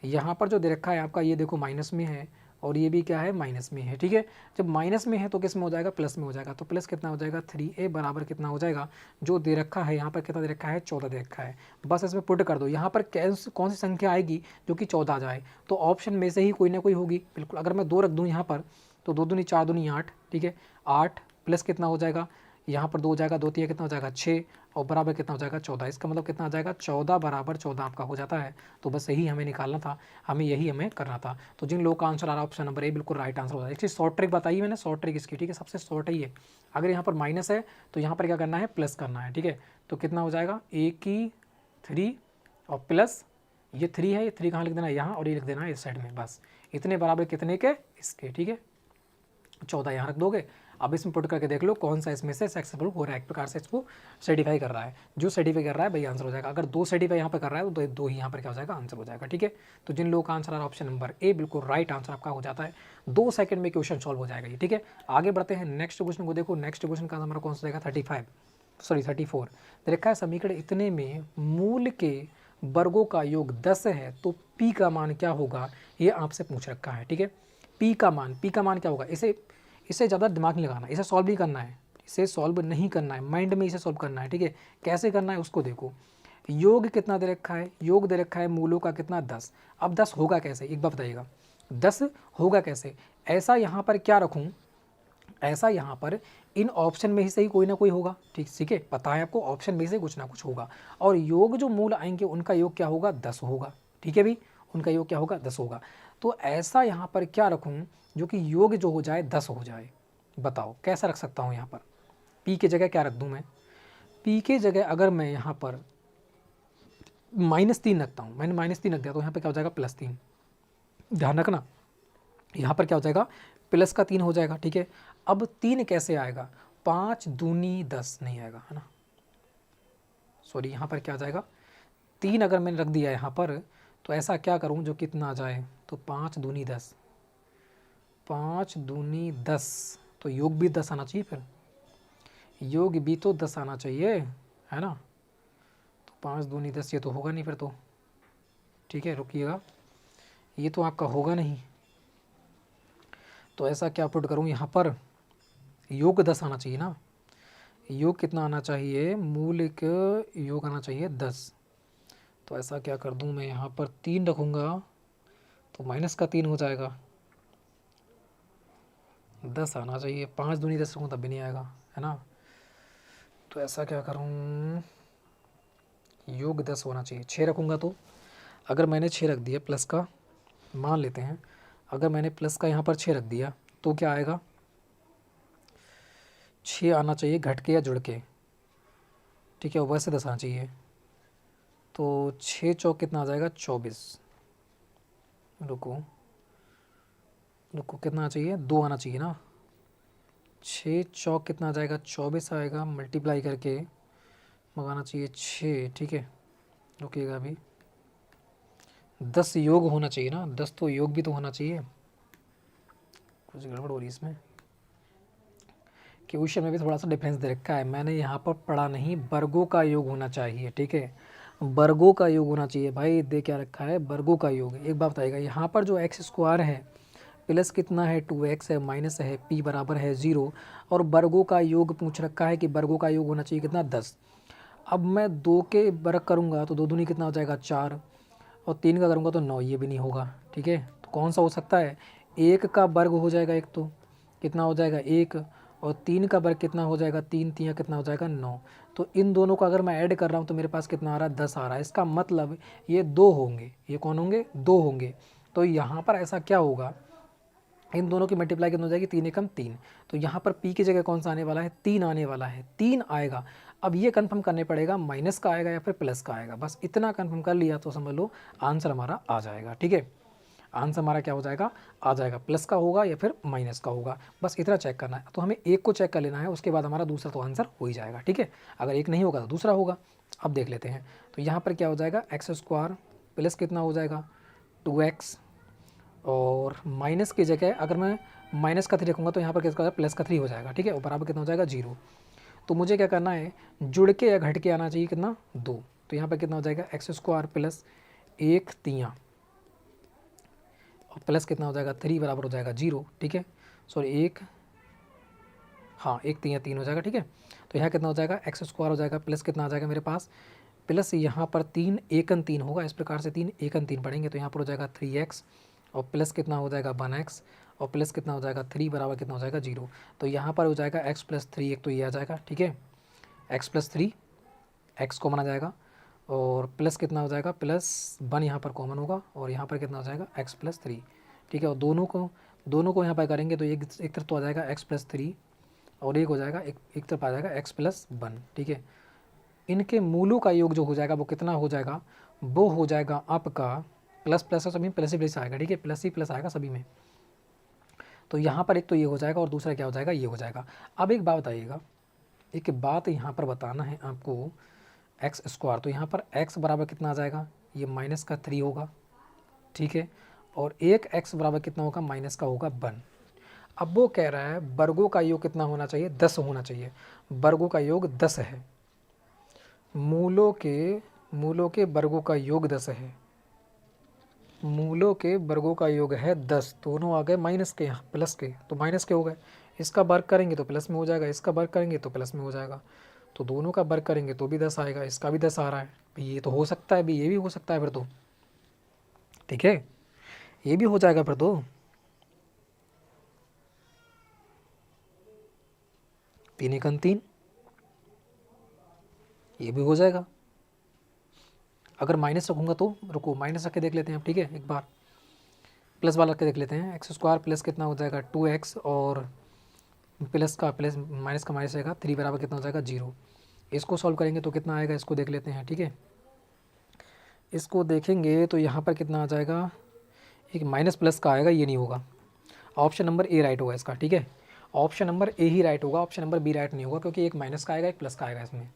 यहाँ पर जो दे रखा है आपका ये देखो माइनस में है और ये भी क्या है माइनस में है, ठीक है। जब माइनस में है तो किस में हो जाएगा, प्लस में हो जाएगा। तो प्लस कितना हो जाएगा 3a बराबर कितना हो जाएगा, जो दे रखा है यहाँ पर कितना दे रखा है 14 दे रखा है। बस इसमें पुट कर दो, यहाँ पर कौन सी संख्या आएगी जो कि 14 आ जाए, तो ऑप्शन में से ही कोई ना कोई होगी बिल्कुल। अगर मैं 2 रख दूँ यहाँ पर तो 2 दूनी 4 दूनी 8, ठीक है। 8 प्लस कितना हो जाएगा, यहाँ पर 2 हो जाएगा, 2 3 कितना हो जाएगा 6 और बराबर कितना हो जाएगा 14। इसका मतलब कितना आ जाएगा 14 बराबर 14 आपका हो जाता है। तो बस यही हमें निकालना था, यही हमें करना था। तो जिन लोगों का आंसर आ रहा है ऑप्शन नंबर ए बिल्कुल राइट आंसर हो जाएगा। एक चीज़ शॉर्ट ट्रिक बताई मैंने, शॉर्ट ट्रिक इसकी, ठीक है, सबसे शॉर्ट ही है। अगर यहाँ पर माइनस है तो यहाँ पर क्या करना है प्लस करना है, ठीक है। तो कितना हो जाएगा ए की 3 और प्लस ये 3 है, ये 3 कहाँ लिख देना है यहाँ और ये लिख देना है इस साइड में, बस इतने बराबर कितने के इसके, ठीक है। 14 यहाँ रख दोगे। अब इसमें पुट करके देख लो कौन सा इसमें से सक्सेसफुल हो रहा है, एक प्रकार से इसको सर्टिफाई कर रहा है। जो सर्टिफाई कर रहा है वही आंसर हो जाएगा। अगर 2 सर्टिफाई यहाँ पर कर रहा है तो 2 ही यहाँ पर क्या हो जाएगा आंसर हो जाएगा, ठीक है। तो जिन लोगों का आंसर आ रहा है ऑप्शन नंबर ए बिल्कुल राइट आंसर आपका हो जाता है। 2 सेकंड में क्वेश्चन सॉल्व हो जाएगा ये, ठीक है। आगे बढ़ते हैं नेक्स्ट क्वेश्चन को देखो। नेक्स्ट क्वेश्चन का हमारा कौन सा जाएगा 34 देखा है। समीकरण इतने में मूल के वर्गों का योग 10 है तो पी का मान क्या होगा, ये आपसे पूछ रखा है, ठीक है। पी का मान क्या होगा, इसे ज़्यादा दिमाग नहीं लगाना, इसे सॉल्व नहीं करना है, इसे सॉल्व नहीं करना है, माइंड में इसे सॉल्व करना है, ठीक है। कैसे करना है उसको देखो। योग कितना दे रखा है, योग दे रखा है मूलों का कितना 10। अब 10 होगा कैसे, एक बार बताइएगा 10 होगा कैसे। ऐसा यहाँ पर क्या रखूँ, ऐसा यहाँ पर इन ऑप्शन में ही से ही कोई ना कोई होगा, ठीक है, पता है आपको, ऑप्शन में से कुछ ना कुछ होगा। और योग जो मूल आएंगे उनका योग क्या होगा 10 होगा, ठीक है भी, उनका योग क्या होगा 10 होगा। तो ऐसा यहाँ पर क्या रखूँ जो कि योग जो हो जाए 10 हो जाए, बताओ कैसा रख सकता हूँ। यहाँ पर पी की जगह क्या रख दूँ मैं, पी के जगह अगर मैं यहाँ पर -3 रखता हूँ, मैंने -3 रख दिया तो यहाँ पर क्या हो जाएगा +3। ध्यान रखना यहाँ पर क्या हो जाएगा प्लस का 3 हो जाएगा, ठीक है। अब 3 कैसे आएगा, 5 दूनी 10 नहीं आएगा, है ना, सॉरी यहाँ पर क्या आ जाएगा 3 अगर मैंने रख दिया यहाँ पर तो ऐसा क्या करूँ जो कितना आ जाए, तो 5 दूनी 10, 5 दूनी 10, तो योग भी 10 आना चाहिए, फिर योग भी तो 10 आना चाहिए, है ना। तो 5 दूनी 10 ये तो होगा नहीं फिर तो, ठीक है, रुकिएगा, ये तो आपका होगा नहीं। तो ऐसा क्या पुट करूँ यहाँ पर, योग 10 आना चाहिए ना, योग कितना आना चाहिए, मूल का योग आना चाहिए 10। तो ऐसा क्या कर दूँ मैं यहाँ पर 3 रखूँगा तो माइनस का 3 हो जाएगा, 10 आना चाहिए, 5 दूनी 10 रखूँ तब भी नहीं आएगा, है ना। तो ऐसा क्या करूँ, योग 10 होना चाहिए। 6 रखूँगा तो अगर मैंने 6 रख दिया प्लस का, मान लेते हैं अगर मैंने प्लस का यहाँ पर 6 रख दिया तो क्या आएगा, 6 आना चाहिए घट के या जुड़ के, ठीक है, वैसे 10 आना चाहिए। तो 6 चौक कितना आ जाएगा 24, रुको कितना आना चाहिए 2 आना चाहिए ना, 6 चौक कितना आ जाएगा 24 आएगा, मल्टीप्लाई करके मंगाना चाहिए 6, ठीक है, रुकिएगा अभी 10 योग होना चाहिए ना, 10 तो योग भी तो होना चाहिए, कुछ गड़बड़ हो रही है इसमें, क्वेश्चन में भी थोड़ा सा डिफरेंस दे रखा है, मैंने यहाँ पर पढ़ा नहीं, वर्गों का योग होना चाहिए, ठीक है, वर्गों का योग होना चाहिए भाई, दे क्या रखा है वर्गों का योग। एक बात बताइएगा यहाँ पर जो एक्स स्क्वायर है प्लस कितना है 2x है माइनस है p बराबर है 0 और वर्गों का योग पूछ रखा है कि वर्गों का योग होना चाहिए कितना 10। अब मैं 2 के वर्ग करूँगा तो 2 दूनी कितना हो जाएगा 4 और 3 का करूँगा तो 9, ये भी नहीं होगा, ठीक है। तो कौन सा हो सकता है, 1 का वर्ग हो जाएगा, एक तो कितना हो जाएगा 1 और 3 का वर्ग कितना हो जाएगा 3, 3 कितना हो जाएगा 9। तो इन दोनों को अगर मैं ऐड कर रहा हूँ तो मेरे पास कितना आ रहा है 10 आ रहा है, इसका मतलब ये 2 होंगे, ये कौन होंगे 2 होंगे। तो यहाँ पर ऐसा क्या होगा, इन दोनों की मल्टीप्लाई कितना हो जाएगी 3 एकम 3, तो यहाँ पर p की जगह कौन सा आने वाला है 3 आने वाला है, 3 आएगा। अब ये कंफर्म करने पड़ेगा माइनस का आएगा या फिर प्लस का आएगा, बस इतना कंफर्म कर लिया तो समझ लो आंसर हमारा आ जाएगा, ठीक है। आंसर हमारा क्या हो जाएगा, आ जाएगा, प्लस का होगा या फिर माइनस का होगा, बस इतना चेक करना है। तो हमें एक को चेक कर लेना है, उसके बाद हमारा दूसरा तो आंसर हो ही जाएगा, ठीक है। अगर एक नहीं होगा तो दूसरा होगा। अब देख लेते हैं, तो यहाँ पर क्या हो जाएगा x² प्लस कितना हो जाएगा 2x, और माइनस की जगह अगर मैं माइनस का 3 रखूँगा तो यहाँ पर कितना हो जाएगा प्लस का 3 हो जाएगा, ठीक है, और बराबर कितना हो जाएगा 0। तो मुझे क्या करना है, जुड़ के या घट के आना चाहिए कितना 2। तो यहाँ पर कितना हो जाएगा एक्स स्क्वायर प्लस 1 तियाँ और प्लस कितना हो जाएगा 3 बराबर हो जाएगा 0, ठीक है, सॉरी 1, हाँ 1 तियाँ 3 हो जाएगा, ठीक है। तो यहाँ कितना हो जाएगा एक्स स्क्वायर हो जाएगा प्लस कितना आ जाएगा मेरे पास, प्लस यहाँ पर 3 एकन 3 होगा, इस प्रकार से 3 एकन 3 पढ़ेंगे तो यहाँ पर हो जाएगा 3x और प्लस कितना हो जाएगा 1x और प्लस कितना हो जाएगा 3 बराबर कितना हो जाएगा 0। तो यहाँ पर हो जाएगा x प्लस 3, एक तो ये आ जाएगा, ठीक है, x प्लस 3, x कॉमन आ जाएगा और प्लस कितना हो जाएगा प्लस 1 यहाँ पर कॉमन होगा और यहाँ पर कितना हो जाएगा x प्लस 3, ठीक है, और दोनों को यहाँ पर करेंगे तो एक तरफ तो आ जाएगा x प्लस 3 और एक हो जाएगा एक तरफ आ जाएगा x प्लस 1, ठीक है। इनके मूलों का योग जो हो जाएगा वो कितना हो जाएगा, वो हो जाएगा आपका प्लस प्लस है, सभी में प्लस ही प्लस आएगा, ठीक है, प्लस ही प्लस आएगा सभी में। तो यहाँ पर एक तो ये हो जाएगा और दूसरा क्या हो जाएगा, ये हो जाएगा। अब एक बात बताइएगा, एक बात यहाँ पर बताना है आपको, एक्स स्क्वायर, तो यहाँ पर x बराबर कितना आ जाएगा, ये माइनस का 3 होगा, ठीक है, और एक x बराबर कितना होगा, माइनस का होगा 1। अब वो कह रहा है वर्गों का योग कितना होना चाहिए, 10 होना चाहिए, वर्गों का योग 10 है, मूलों के वर्गों का योग 10 है, मूलों के वर्गों का योग है 10, दोनों आ गए माइनस के, यहाँ प्लस के, तो माइनस के हो गए, इसका वर्ग करेंगे तो प्लस में हो जाएगा, इसका वर्ग करेंगे तो प्लस में हो जाएगा, तो दोनों का वर्ग करेंगे तो भी 10 आएगा, इसका भी 10 आ रहा है, भाई ये तो हो सकता है, भाई ये भी हो सकता है फिर तो, ठीक है, ये भी हो जाएगा फिर तो, 3 एकम 3, ये भी हो जाएगा। अगर माइनस रखूँगा तो रुको माइनस रख के देख लेते हैं, ठीक है, एक बार प्लस वाला रख के देख लेते हैं, एक्स स्क्वायर प्लस कितना हो जाएगा 2x और प्लस का प्लस माइनस का माइनस आएगा 3 बराबर कितना हो जाएगा 0। इसको सॉल्व करेंगे तो कितना आएगा, इसको देख लेते हैं, ठीक है, इसको देखेंगे तो यहाँ पर कितना आ जाएगा, एक माइनस प्लस का आएगा, ये नहीं होगा, ऑप्शन नंबर ए राइट होगा इसका, ठीक है, option number A he right होगा, ऑप्शन नंबर बी राइट नहीं होगा, क्योंकि एक माइनस का आएगा एक प्लस का आएगा, इसमें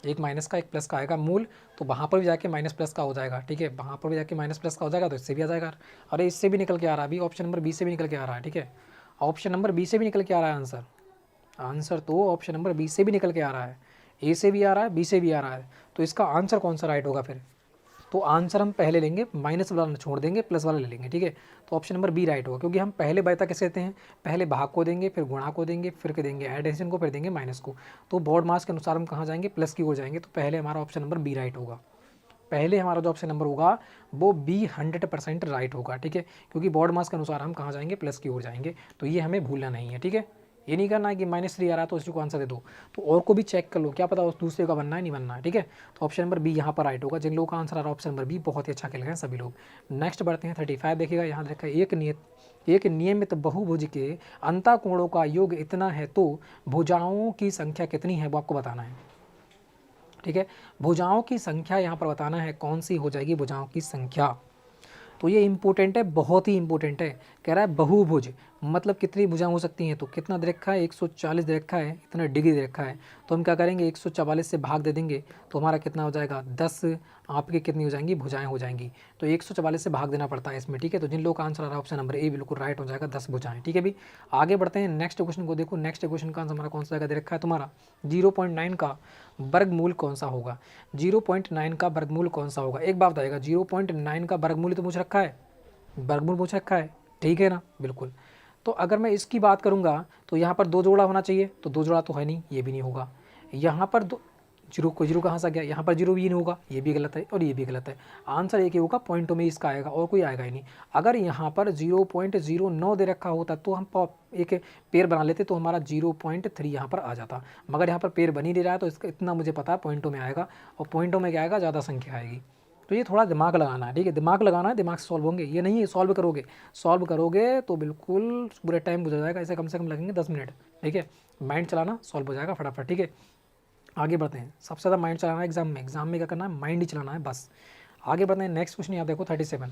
एक माइनस का एक प्लस का आएगा मूल, तो वहाँ पर भी जाके माइनस प्लस का हो जाएगा, ठीक है, वहाँ पर भी जाके माइनस प्लस का हो जाएगा तो इससे भी आ जाएगा, अरे इससे भी निकल के आ रहा है अभी, ऑप्शन नंबर बी से भी निकल के आ रहा है, ठीक है, ऑप्शन नंबर बी से भी निकल के आ रहा है आंसर, आंसर तो ऑप्शन नंबर बी से भी निकल के आ रहा है, ए से भी आ रहा है बी से भी आ रहा है, तो इसका आंसर कौन सा राइट होगा फिर, तो आंसर हम पहले लेंगे, माइनस वाला छोड़ देंगे, प्लस वाला ले लेंगे, ठीक है, तो ऑप्शन नंबर बी राइट होगा, क्योंकि हम पहले बायता कैसे देते हैं, पहले भाग को देंगे, फिर गुणा को देंगे, फिर के देंगे एडिशन को, फिर देंगे माइनस को, तो बोर्ड मार्क्स के अनुसार हम कहाँ जाएंगे, प्लस की ओर जाएंगे, तो पहले हमारा ऑप्शन नंबर बी राइट होगा, पहले हमारा जो ऑप्शन नंबर होगा वो बी 100% राइट होगा, ठीक है, क्योंकि बोर्ड मार्क्स के अनुसार हम कहाँ जाएंगे, प्लस की ओर जाएंगे, तो ये हमें भूलना नहीं है, ठीक है, ये नहीं करना है कि -3 आ रहा है तो उसी को आंसर दे दो, तो और को भी चेक कर लो, क्या पता उस दूसरे का बनना है नहीं बनना है, ठीक है, तो ऑप्शन नंबर बी यहाँ पर राइट होगा, जिन लोगों का आंसर आ रहा है ऑप्शन नंबर बी, बहुत ही अच्छा खेल गए सभी लोग। नेक्स्ट बढ़ते हैं 35, देखिएगा यहाँ देखा, एक नियमित बहुभुज के अंतःकोणों का योग इतना है तो भुजाओं की संख्या कितनी है वो आपको बताना है, ठीक है, भुजाओं की संख्या यहाँ पर बताना है, कौन सी हो जाएगी भुजाओं की संख्या, तो ये इंपॉर्टेंट है, बहुत ही इंपॉर्टेंट है, कह रहा है बहुभुज मतलब कितनी भुजाएं हो सकती हैं, तो कितना दे रखा है 140 दे रखा है, इतना डिग्री दे रखा है, तो हम क्या करेंगे 144 से भाग दे देंगे तो हमारा कितना हो जाएगा 10, आपकी कितनी हो जाएंगी भुजाएं हो जाएंगी, तो 144 से भाग देना पड़ता है इसमें, ठीक है, तो जिन लोगों का आंसर आ रहा है ऑप्शन नंबर ए बिल्कुल राइट हो जाएगा, 10 भुजाएं, ठीक है। भी आगे बढ़ते हैं नेक्स्ट क्वेश्चन को, देखो नेक्स्ट क्वेश्चन का आंसर हमारा कौन सा जगह दे रखा है तुम्हारा, 0.9 का वर्गमूल कौन सा होगा, 0.9 का वर्गमूल कौन सा होगा, एक बात बताएगा 0.9 का वर्गमूल तो पूछ रखा है, वर्गमूल पूछ रखा है, ठीक है ना, बिल्कुल, तो अगर मैं इसकी बात करूंगा तो यहाँ पर 2 जोड़ा होना चाहिए, तो 2 जोड़ा तो है नहीं, ये भी नहीं होगा, यहाँ पर जीरो कहाँ से आ गया, यहाँ पर जीरो भी नहीं होगा, ये भी गलत है और ये भी गलत है, आंसर एक ही होगा, पॉइंटों में इसका आएगा और कोई आएगा ही नहीं। अगर यहाँ पर 0.09 दे रखा होता तो हम एक पेयर बना लेते तो हमारा 0.3 यहाँ पर आ जाता, मगर यहाँ पर पेयर बन ही नहीं रहा है, तो इसका इतना मुझे पता है पॉइंटों में आएगा, और पॉइंटों में क्या आएगा, ज़्यादा संख्या आएगी, तो ये थोड़ा दिमाग लगाना है, ठीक है, दिमाग लगाना है, दिमाग से सॉल्व होंगे, ये नहीं है सॉल्व करोगे तो बिल्कुल पूरे टाइम गुजर जाएगा, ऐसे कम से कम लगेंगे 10 मिनट, ठीक है, माइंड चलाना सॉल्व हो जाएगा फटाफट, ठीक है। आगे बढ़ते हैं, सबसे ज़्यादा माइंड चलाना है एग्जाम में क्या करना है, माइंड ही चलाना है बस। आगे बढ़ते हैं नेक्स्ट क्वेश्चन, यहाँ देखो 37,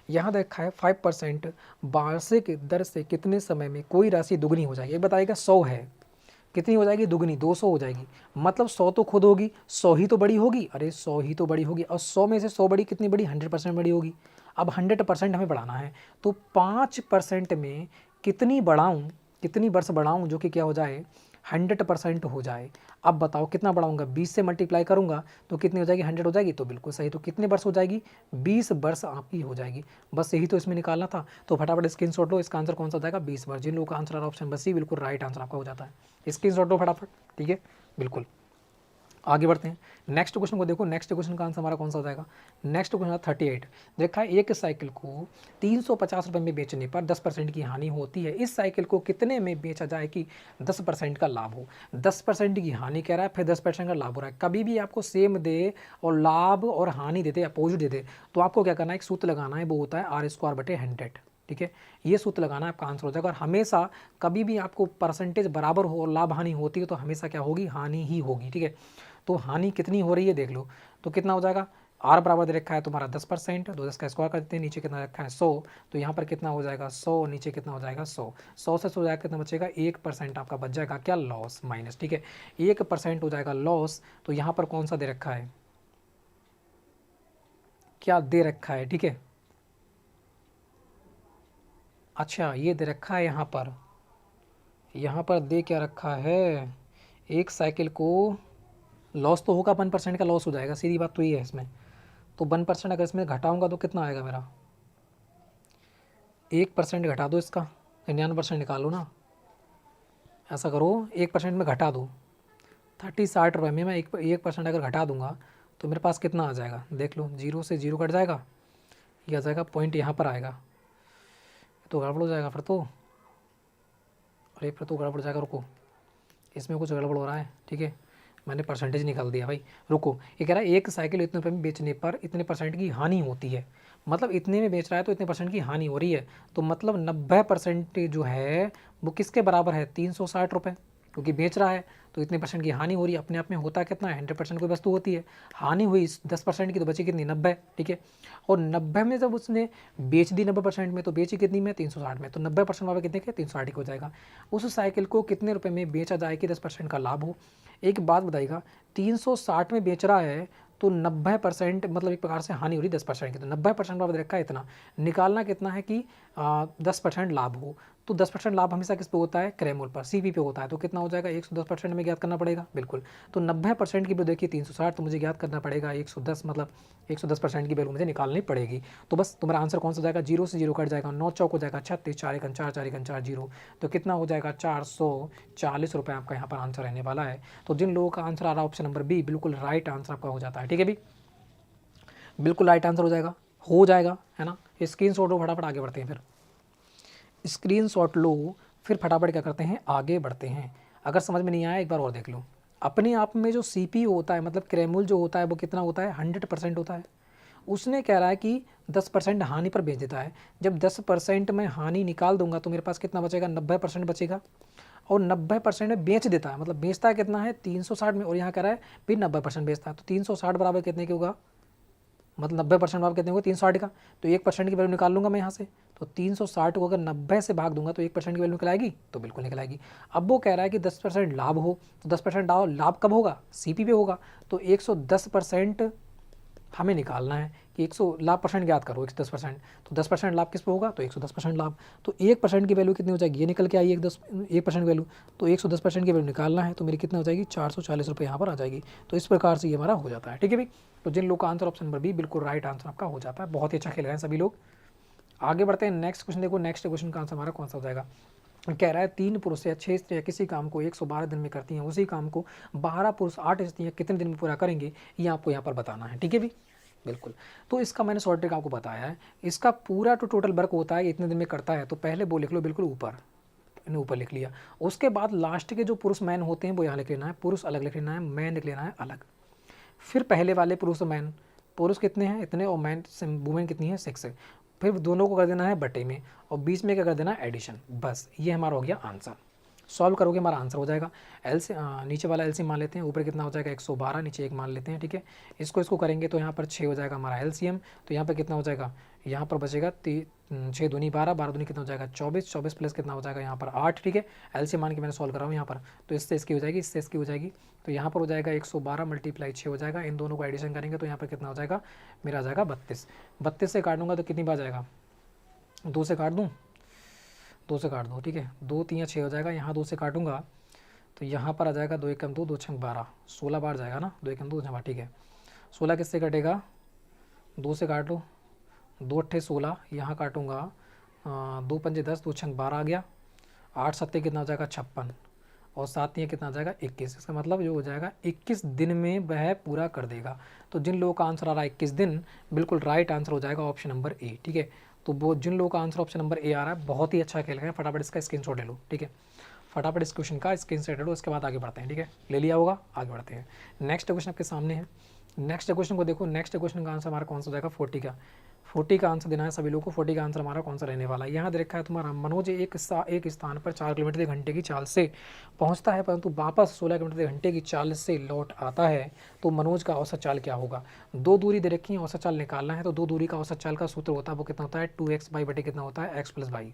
यहाँ देखा है 5% वार्षिक दर से कितने समय में कोई राशि दुगनी हो जाएगी, एक बताइएगा 100 है, कितनी हो जाएगी, दुगनी, 200 हो जाएगी। मतलब 100 तो खुद होगी, 100 ही तो बड़ी होगी, अरे 100 ही तो बड़ी होगी, और 100 में से 100 बड़ी कितनी बड़ी, 100% बड़ी होगी। अब 100% हमें बढ़ाना है, तो 5% में कितनी बढ़ाऊँ, कितनी वर्ष बढ़ाऊँ जो कि क्या हो जाए, 100% हो जाए। अब बताओ कितना बढ़ाऊंगा, 20 से मल्टीप्लाई करूंगा तो कितनी हो जाएगी, 100 हो जाएगी, तो बिल्कुल सही। तो कितने वर्ष हो जाएगी, 20 वर्ष आपकी हो जाएगी। बस यही तो इसमें निकालना था, तो फटाफट स्क्रीनशॉट लो। इसका आंसर कौन सा हो जाएगा, 20 वर्ष। जिन लोगों का आंसर आ रहा ऑप्शन बस सी, बिल्कुल राइट आंसर आपका हो जाता है। स्क्रीनशॉट लो फटाफट, ठीक है, बिल्कुल। आगे बढ़ते हैं, नेक्स्ट क्वेश्चन को देखो। नेक्स्ट क्वेश्चन का आंसर हमारा कौन सा हो जाएगा, नेक्स्ट क्वेश्चन 38। देखा है, एक साइकिल को 350 रुपये में बेचने पर 10% की हानि होती है। इस साइकिल को कितने में बेचा जाए कि 10% का लाभ हो। 10% की हानि कह रहा है, फिर 10% का लाभ हो रहा है। कभी भी आपको सेम दे और लाभ और हानि देते, अपोजिट देते, तो आपको क्या करना है, एक सूत्र लगाना है, वो होता है R²/100। ठीक है, ये सूत्र लगाना है, आपका आंसर हो जाएगा। और हमेशा कभी भी आपको परसेंटेज बराबर हो और लाभ हानि होती है तो हमेशा क्या होगी, हानि ही होगी। ठीक है, तो हानि कितनी हो रही है देख लो, तो कितना हो जाएगा, R बराबर दे रखा है तुम्हारा 10%, 10 का स्क्वायर कर देते हैं, नीचे कितना रखा है 100, तो यहाँ पर कितना हो जाएगा 100, नीचे कितना हो जाएगा 100, 100 से 100 जाएगा कितना बचेगा, 1% आपका बच जाएगा, क्या, लॉस, माइनस। ठीक है, 1% हो जाएगा लॉस। तो यहाँ पर कौन सा दे रखा है, क्या दे रखा है, ठीक है, अच्छा ये दे रखा है, यहाँ पर दे क्या रखा है, एक साइकिल को लॉस तो होगा, 1% का लॉस हो जाएगा, सीधी बात तो ये है इसमें। तो 1% अगर इसमें घटाऊंगा तो कितना आएगा मेरा, 1% घटा दो इसका, 99% निकालो ना, ऐसा करो 1% में घटा दो, 60 रुपये में मैं 1% अगर घटा दूंगा तो मेरे पास कितना आ जाएगा, देख लो, 0 से 0 कट जाएगा, ये आ जाएगा पॉइंट यहाँ पर आएगा, तो गड़बड़ हो जाएगा फिर तो, अरे फिर तो गड़बड़ हो जाएगा, रुको, इसमें कुछ गड़बड़ हो रहा है। ठीक है, मैंने परसेंटेज निकाल दिया भाई, रुको। ये कह रहा है एक साइकिल इतने रुपये में बेचने पर इतने % की हानि होती है, मतलब इतने में बेच रहा है तो इतने % की हानि हो रही है, तो मतलब 90% जो है वो किसके बराबर है, 360 रुपये, क्योंकि बेच रहा है तो इतने % की हानि हो रही है। अपने आप में होता कितना है, 100% कोई वस्तु होती है, हानि हुई 10% की तो बची कितनी, 90। ठीक है, और 90 में जब उसने बेच दी 90% में, तो बेची कितनी में, 360 में, तो 90% वाला कितने के, 360 हो जाएगा। उस साइकिल को कितने रुपए में बेचा जाए कि 10% का लाभ हो। एक बात बताइएगा, 360 में बेच रहा है तो 90% मतलब एक प्रकार से हानि हो रही 10% की, तो 90% वाला रखा है इतना, निकालना कितना है कि 10% लाभ हो। तो 10% लाभ हमेशा किस पे होता है, क्रय पर, सीपी पे होता है, तो कितना हो जाएगा, 110% में ज्ञात करना पड़ेगा, बिल्कुल। तो 90% की वैल्यू देखिए 360, तो मुझे ज्ञात करना पड़ेगा 110, मतलब 110% की वैल्यू मुझे निकालनी पड़ेगी। तो बस तुम्हारा आंसर कौन सा जाएगा, 0 से 0 कट जाएगा, 9 चौक हो जाएगा 36, 4 1 4, 4 1 4 0, तो कितना हो जाएगा, 440 रुपये आपका यहाँ पर आंसर रहने वाला है। तो जिन लोगों का आंसर आ रहा है ऑप्शन नंबर बी, बिल्कुल राइट आंसर आपका हो जाता है। ठीक है भी, बिल्कुल राइट आंसर हो जाएगा, है ना। स्क्रीनशॉट लो फटाफट, आगे बढ़ते हैं, फिर स्क्रीनशॉट लो, फिर फटाफट क्या करते हैं, आगे बढ़ते हैं। अगर समझ में नहीं आया एक बार और देख लो। अपने आप में जो सीपीयू होता है, मतलब क्रैमूल जो होता है, वो कितना होता है, 100% होता है। उसने कह रहा है कि 10% हानि पर बेच देता है। जब 10% में हानि निकाल दूंगा तो मेरे पास कितना बचेगा, 90% बचेगा, और 90% में बेच देता है, मतलब बेचता है कितना है, 360 में, और यहाँ कह रहा है भी 90% बेचता है, तो 360 बराबर कितने के होगा, मतलब 90% बराबर कितने होगा, 360 का, तो 1% की वैल्यू निकाल लूँगा मैं यहाँ से, तो 360 को अगर 90 से भाग दूंगा तो 1% की वैल्यू निकल आएगी, तो बिल्कुल निकल आएगी। अब वो कह रहा है कि 10% लाभ हो, तो 10% लाभ कब होगा, सीपी पे होगा, तो 110% हमें निकालना है कि 100 लाभ परसेंट ज्ञात करो, 110%, तो 10% लाभ किस पे होगा, तो 110% लाभ, तो 1% की वैल्यू कितनी हो जाएगी, ये निकल के आई 1% वैल्यू, तो 110% की वैल्यू निकालना है, तो मेरी कितना हो जाएगी, 440 रुपये यहाँ पर आ जाएगी। तो इस प्रकार से ये हमारा हो जाता है। ठीक है भाई, तो जिन लोग का आंसर ऑप्शन नंबर बी बिल्कुल राइट आंसर आपका हो जाता है। बहुत ही अच्छा खेल रहे हैं सभी लोग। आगे बढ़ते हैं, नेक्स्ट क्वेश्चन देखो, नेक्स्ट क्वेश्चन का आंसर हमारा कौन सा हो जाएगा। कह रहा है 3 पुरुष या 6 स्त्रियाँ किसी काम को 112 दिन में करती हैं, उसी काम को 12 पुरुष 8 स्त्रियाँ कितने दिन में पूरा करेंगे, ये आपको यहाँ पर बताना है। ठीक है भी, बिल्कुल। तो इसका मैंने शॉर्ट ट्रिक आपको बताया है। इसका पूरा तो टोटल वर्क होता है इतने दिन में करता है, तो पहले वो लिख लो बिल्कुल ऊपर, मैंने ऊपर लिख लिया। उसके बाद लास्ट के जो पुरुष मैन होते हैं वो यहाँ लिख लेना है, पुरुष अलग लिख लेना है, मैन लिख लेना है अलग। फिर पहले वाले पुरुष मैन, पुरुष कितने हैं इतने, और मैन वुमेन कितनी है 6 है। फिर दोनों को कर देना है बटे में, और बीच में क्या कर देना है एडिशन, बस ये हमारा हो गया आंसर। सॉल्व करोगे हमारा आंसर हो जाएगा। नीचे वाला एलसीएम मान लेते हैं, ऊपर कितना हो जाएगा 112, नीचे 1 मान लेते हैं, ठीक है। इसको करेंगे तो यहाँ पर 6 हो जाएगा हमारा एलसीएम। तो यहाँ पर कितना हो जाएगा, यहाँ पर बचेगा 6 दूनी 12, 12 दूनी कितना हो जाएगा 24, 24 प्लस कितना हो जाएगा यहाँ पर 8, ठीक है। एलसीएम मान के मैंने सॉल्व कर रहा हूँ यहाँ पर, तो इससे इसकी हो जाएगी, इससे इसकी हो जाएगी। तो यहाँ पर हो जाएगा 112 मल्टीप्लाई 6 हो जाएगा। इन दोनों को एडिशन करेंगे तो यहाँ पर कितना हो जाएगा, मेरा आ जाएगा 32। 32 से काटूंगा तो कितनी बार जाएगा, 2 से काट दूँ, 2 से काट दो, ठीक है। 2 3 6 हो जाएगा, यहाँ 2 से काटूंगा तो यहाँ पर आ जाएगा 2 एकम 2, 2 छंग 12, 16 बार जाएगा ना, 2 एकम 2 छंग 12, ठीक है। 16 किससे कटेगा, 2 से काट लो, 2 अट्ठे 16, यहाँ काटूंगा 2 पंजे 10, 2 छंग 12 आ गया, 8 सत्ते कितना हो जाएगा 56, और 7 ये कितना हो जाएगा 21। इसका मतलब जो हो जाएगा 21 दिन में वह पूरा कर देगा। तो जिन लोगों का आंसर आ रहा है 21 दिन, बिल्कुल राइट आंसर हो जाएगा ऑप्शन नंबर ए, ठीक है। तो वो जिन लोगों का आंसर ऑप्शन नंबर ए आ रहा है, बहुत ही अच्छा खेल रहे हैं, फटाफट इसका स्क्रीनशॉट ले लो, ठीक है। फटाफट इस क्वेश्चन का स्क्रीनशॉट ले लो, उसके बाद आगे बढ़ते हैं, ठीक है। ले लिया होगा, आगे बढ़ते हैं। नेक्स्ट क्वेश्चन आपके सामने है। नेक्स्ट क्वेश्चन को देखो, नेक्स्ट क्वेश्चन का आंसर हमारा कौन सा हो जाएगा, 40 का। 40 का आंसर देना है सभी लोगों को। 40 का आंसर हमारा कौन सा रहने वाला है, यहाँ दे रखा है तुम्हारा, मनोज एक स्थान पर 4 किलोमीटर घंटे की चाल से पहुँचता है, परंतु वापस 16 किलोमीटर घंटे की चाल से लौट आता है, तो मनोज का औसत चाल क्या होगा। 2 दूरी दे रखी है, औसत चाल निकालना है। तो 2 दूरी का औसत चाल का सूत्र होता है, वो कितना होता है 2x बाई बटे कितना होता है x प्लस बाई,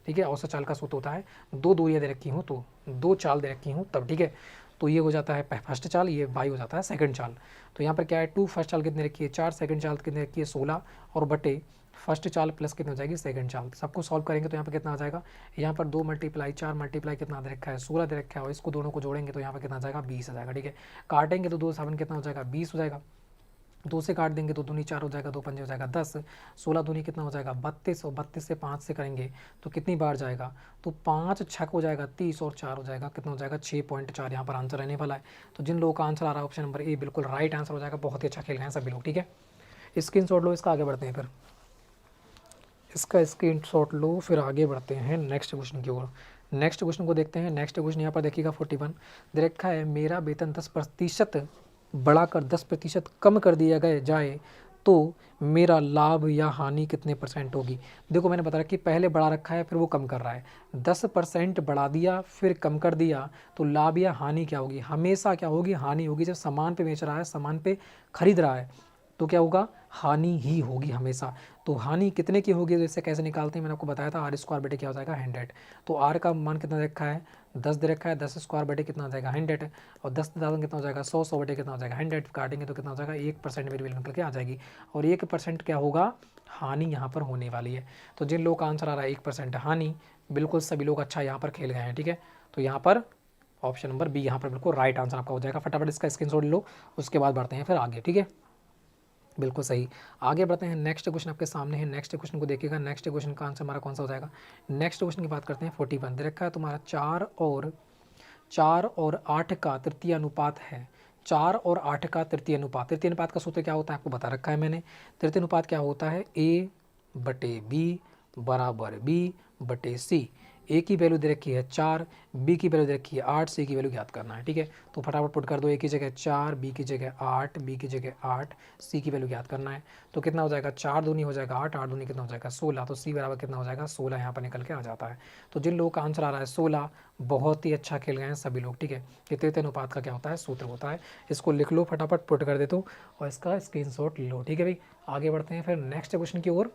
ठीक है। औसत चाल का सूत्र होता है, 2 दूरियाँ दे रखी हूँ तो 2 चाल दे रखी हूँ तब, ठीक है। तो ये हो जाता है फर्स्ट चाल, ये y हो जाता है सेकंड चाल। तो यहाँ पर क्या है 2 फर्स्ट चाल कितनी रखी है 4, सेकंड चाल कितनी रखी है 16, और बटे फर्स्ट चाल प्लस कितनी हो जाएगी सेकंड चाल। सबको सॉल्व करेंगे तो यहाँ पर कितना आ जाएगा, यहाँ पर 2 मल्टीप्लाई 4 मल्टीप्लाई कितना दे रखा है 16 दे रखा है, और इसको दोनों को जोड़ेंगे तो यहाँ पर कितना आ जाएगा 20 आ जाएगा, ठीक है। काटेंगे तो 2 7 कितना हो जाएगा 20 हो जाएगा। 2 से काट देंगे तो दूनी 4 हो जाएगा, 2 पंजे हो जाएगा 10, 16 दूनी कितना हो जाएगा 32, और 32 से 5 से करेंगे तो कितनी बार जाएगा, तो 5 छक हो जाएगा 30, और 4 हो जाएगा कितना हो जाएगा 6.4, यहाँ पर आंसर रहने वाला है। तो जिन लोगों का आंसर आ रहा है ऑप्शन नंबर ए, बिल्कुल राइट आंसर हो जाएगा। बहुत ही अच्छा खेल रहे हैं सभी लोग, ठीक है। स्क्रीनशॉट लो इसका, आगे बढ़ते हैं फिर। इसका स्क्रीनशॉट लो, फिर आगे बढ़ते हैं नेक्स्ट क्वेश्चन की ओर। नेक्स्ट क्वेश्चन को देखते हैं। नेक्स्ट क्वेश्चन यहाँ पर देखिएगा 41 दे रखा है, मेरा वेतन 10% बढ़ाकर 10% कम कर दिया गया जाए तो मेरा लाभ या हानि कितने परसेंट होगी। देखो मैंने बता रखा कि पहले बढ़ा रखा है, फिर वो कम कर रहा है। 10% बढ़ा दिया फिर कम कर दिया, तो लाभ या हानि क्या होगी, हमेशा क्या होगी, हानि होगी। जब सामान पे बेच रहा है, सामान पे खरीद रहा है, तो क्या होगा, हानि ही होगी हमेशा। तो हानि कितने की होगी, तो इससे कैसे निकालते हैं, मैंने आपको बताया था, R² बटे क्या हो जाएगा 100। तो R का मान कितना रखा है 10 दे रखा है, 10² बटे कितना हो जाएगा 100, और 10,000 कितना हो जाएगा 100, 100 बटे कितना हो जाएगा 100, काटेंगे तो कितना हो जाएगा 1% मेरी वैल्यू निकल के आ जाएगी, और 1% क्या होगा, हानि यहाँ पर होने वाली है। तो जिन लोगों का आंसर आ रहा है 1% हानि, बिल्कुल सभी लोग अच्छा यहाँ पर खेल गए हैं, ठीक है। तो यहाँ पर ऑप्शन नंबर बी यहाँ पर बिल्कुल राइट आंसर आपका हो जाएगा। फटाफट इसका स्क्रीनशॉट लो, उसके बाद बढ़ते हैं फिर आगे, ठीक है। बिल्कुल सही, आगे बढ़ते हैं। नेक्स्ट क्वेश्चन आपके सामने है, नेक्स्ट क्वेश्चन को देखिएगा। नेक्स्ट क्वेश्चन का आंसर हमारा कौन सा हो जाएगा। नेक्स्ट क्वेश्चन की बात करते हैं 41 दे रखा है तुम्हारा, 4 और 8 का तृतीय अनुपात है। 4 और 8 का तृतीय अनुपात, तृतीय अनुपात का सूत्र क्या होता है आपको बता रखा है मैंने। तृतीय अनुपात क्या होता है, A बटे बी बराबर B बटे सी। ए की वैल्यू दे रखी है 4, बी की वैल्यू दे रखी है 8, सी की वैल्यू ज्ञात करना है, ठीक है। तो फटाफट पुट कर दो, ए की जगह 4, बी की जगह 8, बी की जगह 8, सी की वैल्यू ज्ञात करना है। तो कितना हो जाएगा, 4 दूनी हो जाएगा 8, 8 दूनी कितना हो जाएगा 16, तो सी बराबर कितना हो जाएगा 16 यहाँ पर निकल के आ जाता है। तो जिन लोगों का आंसर आ रहा है 16, बहुत ही अच्छा खेल गए हैं सभी लोग, ठीक है। ये तृतीय अनुपात का क्या होता है, सूत्र होता है। इसको लिख लो, फटाफट पुट कर देता हूँ, और इसका स्क्रीनशॉट लो, ठीक है भाई। आगे बढ़ते हैं फिर नेक्स्ट क्वेश्चन की ओर।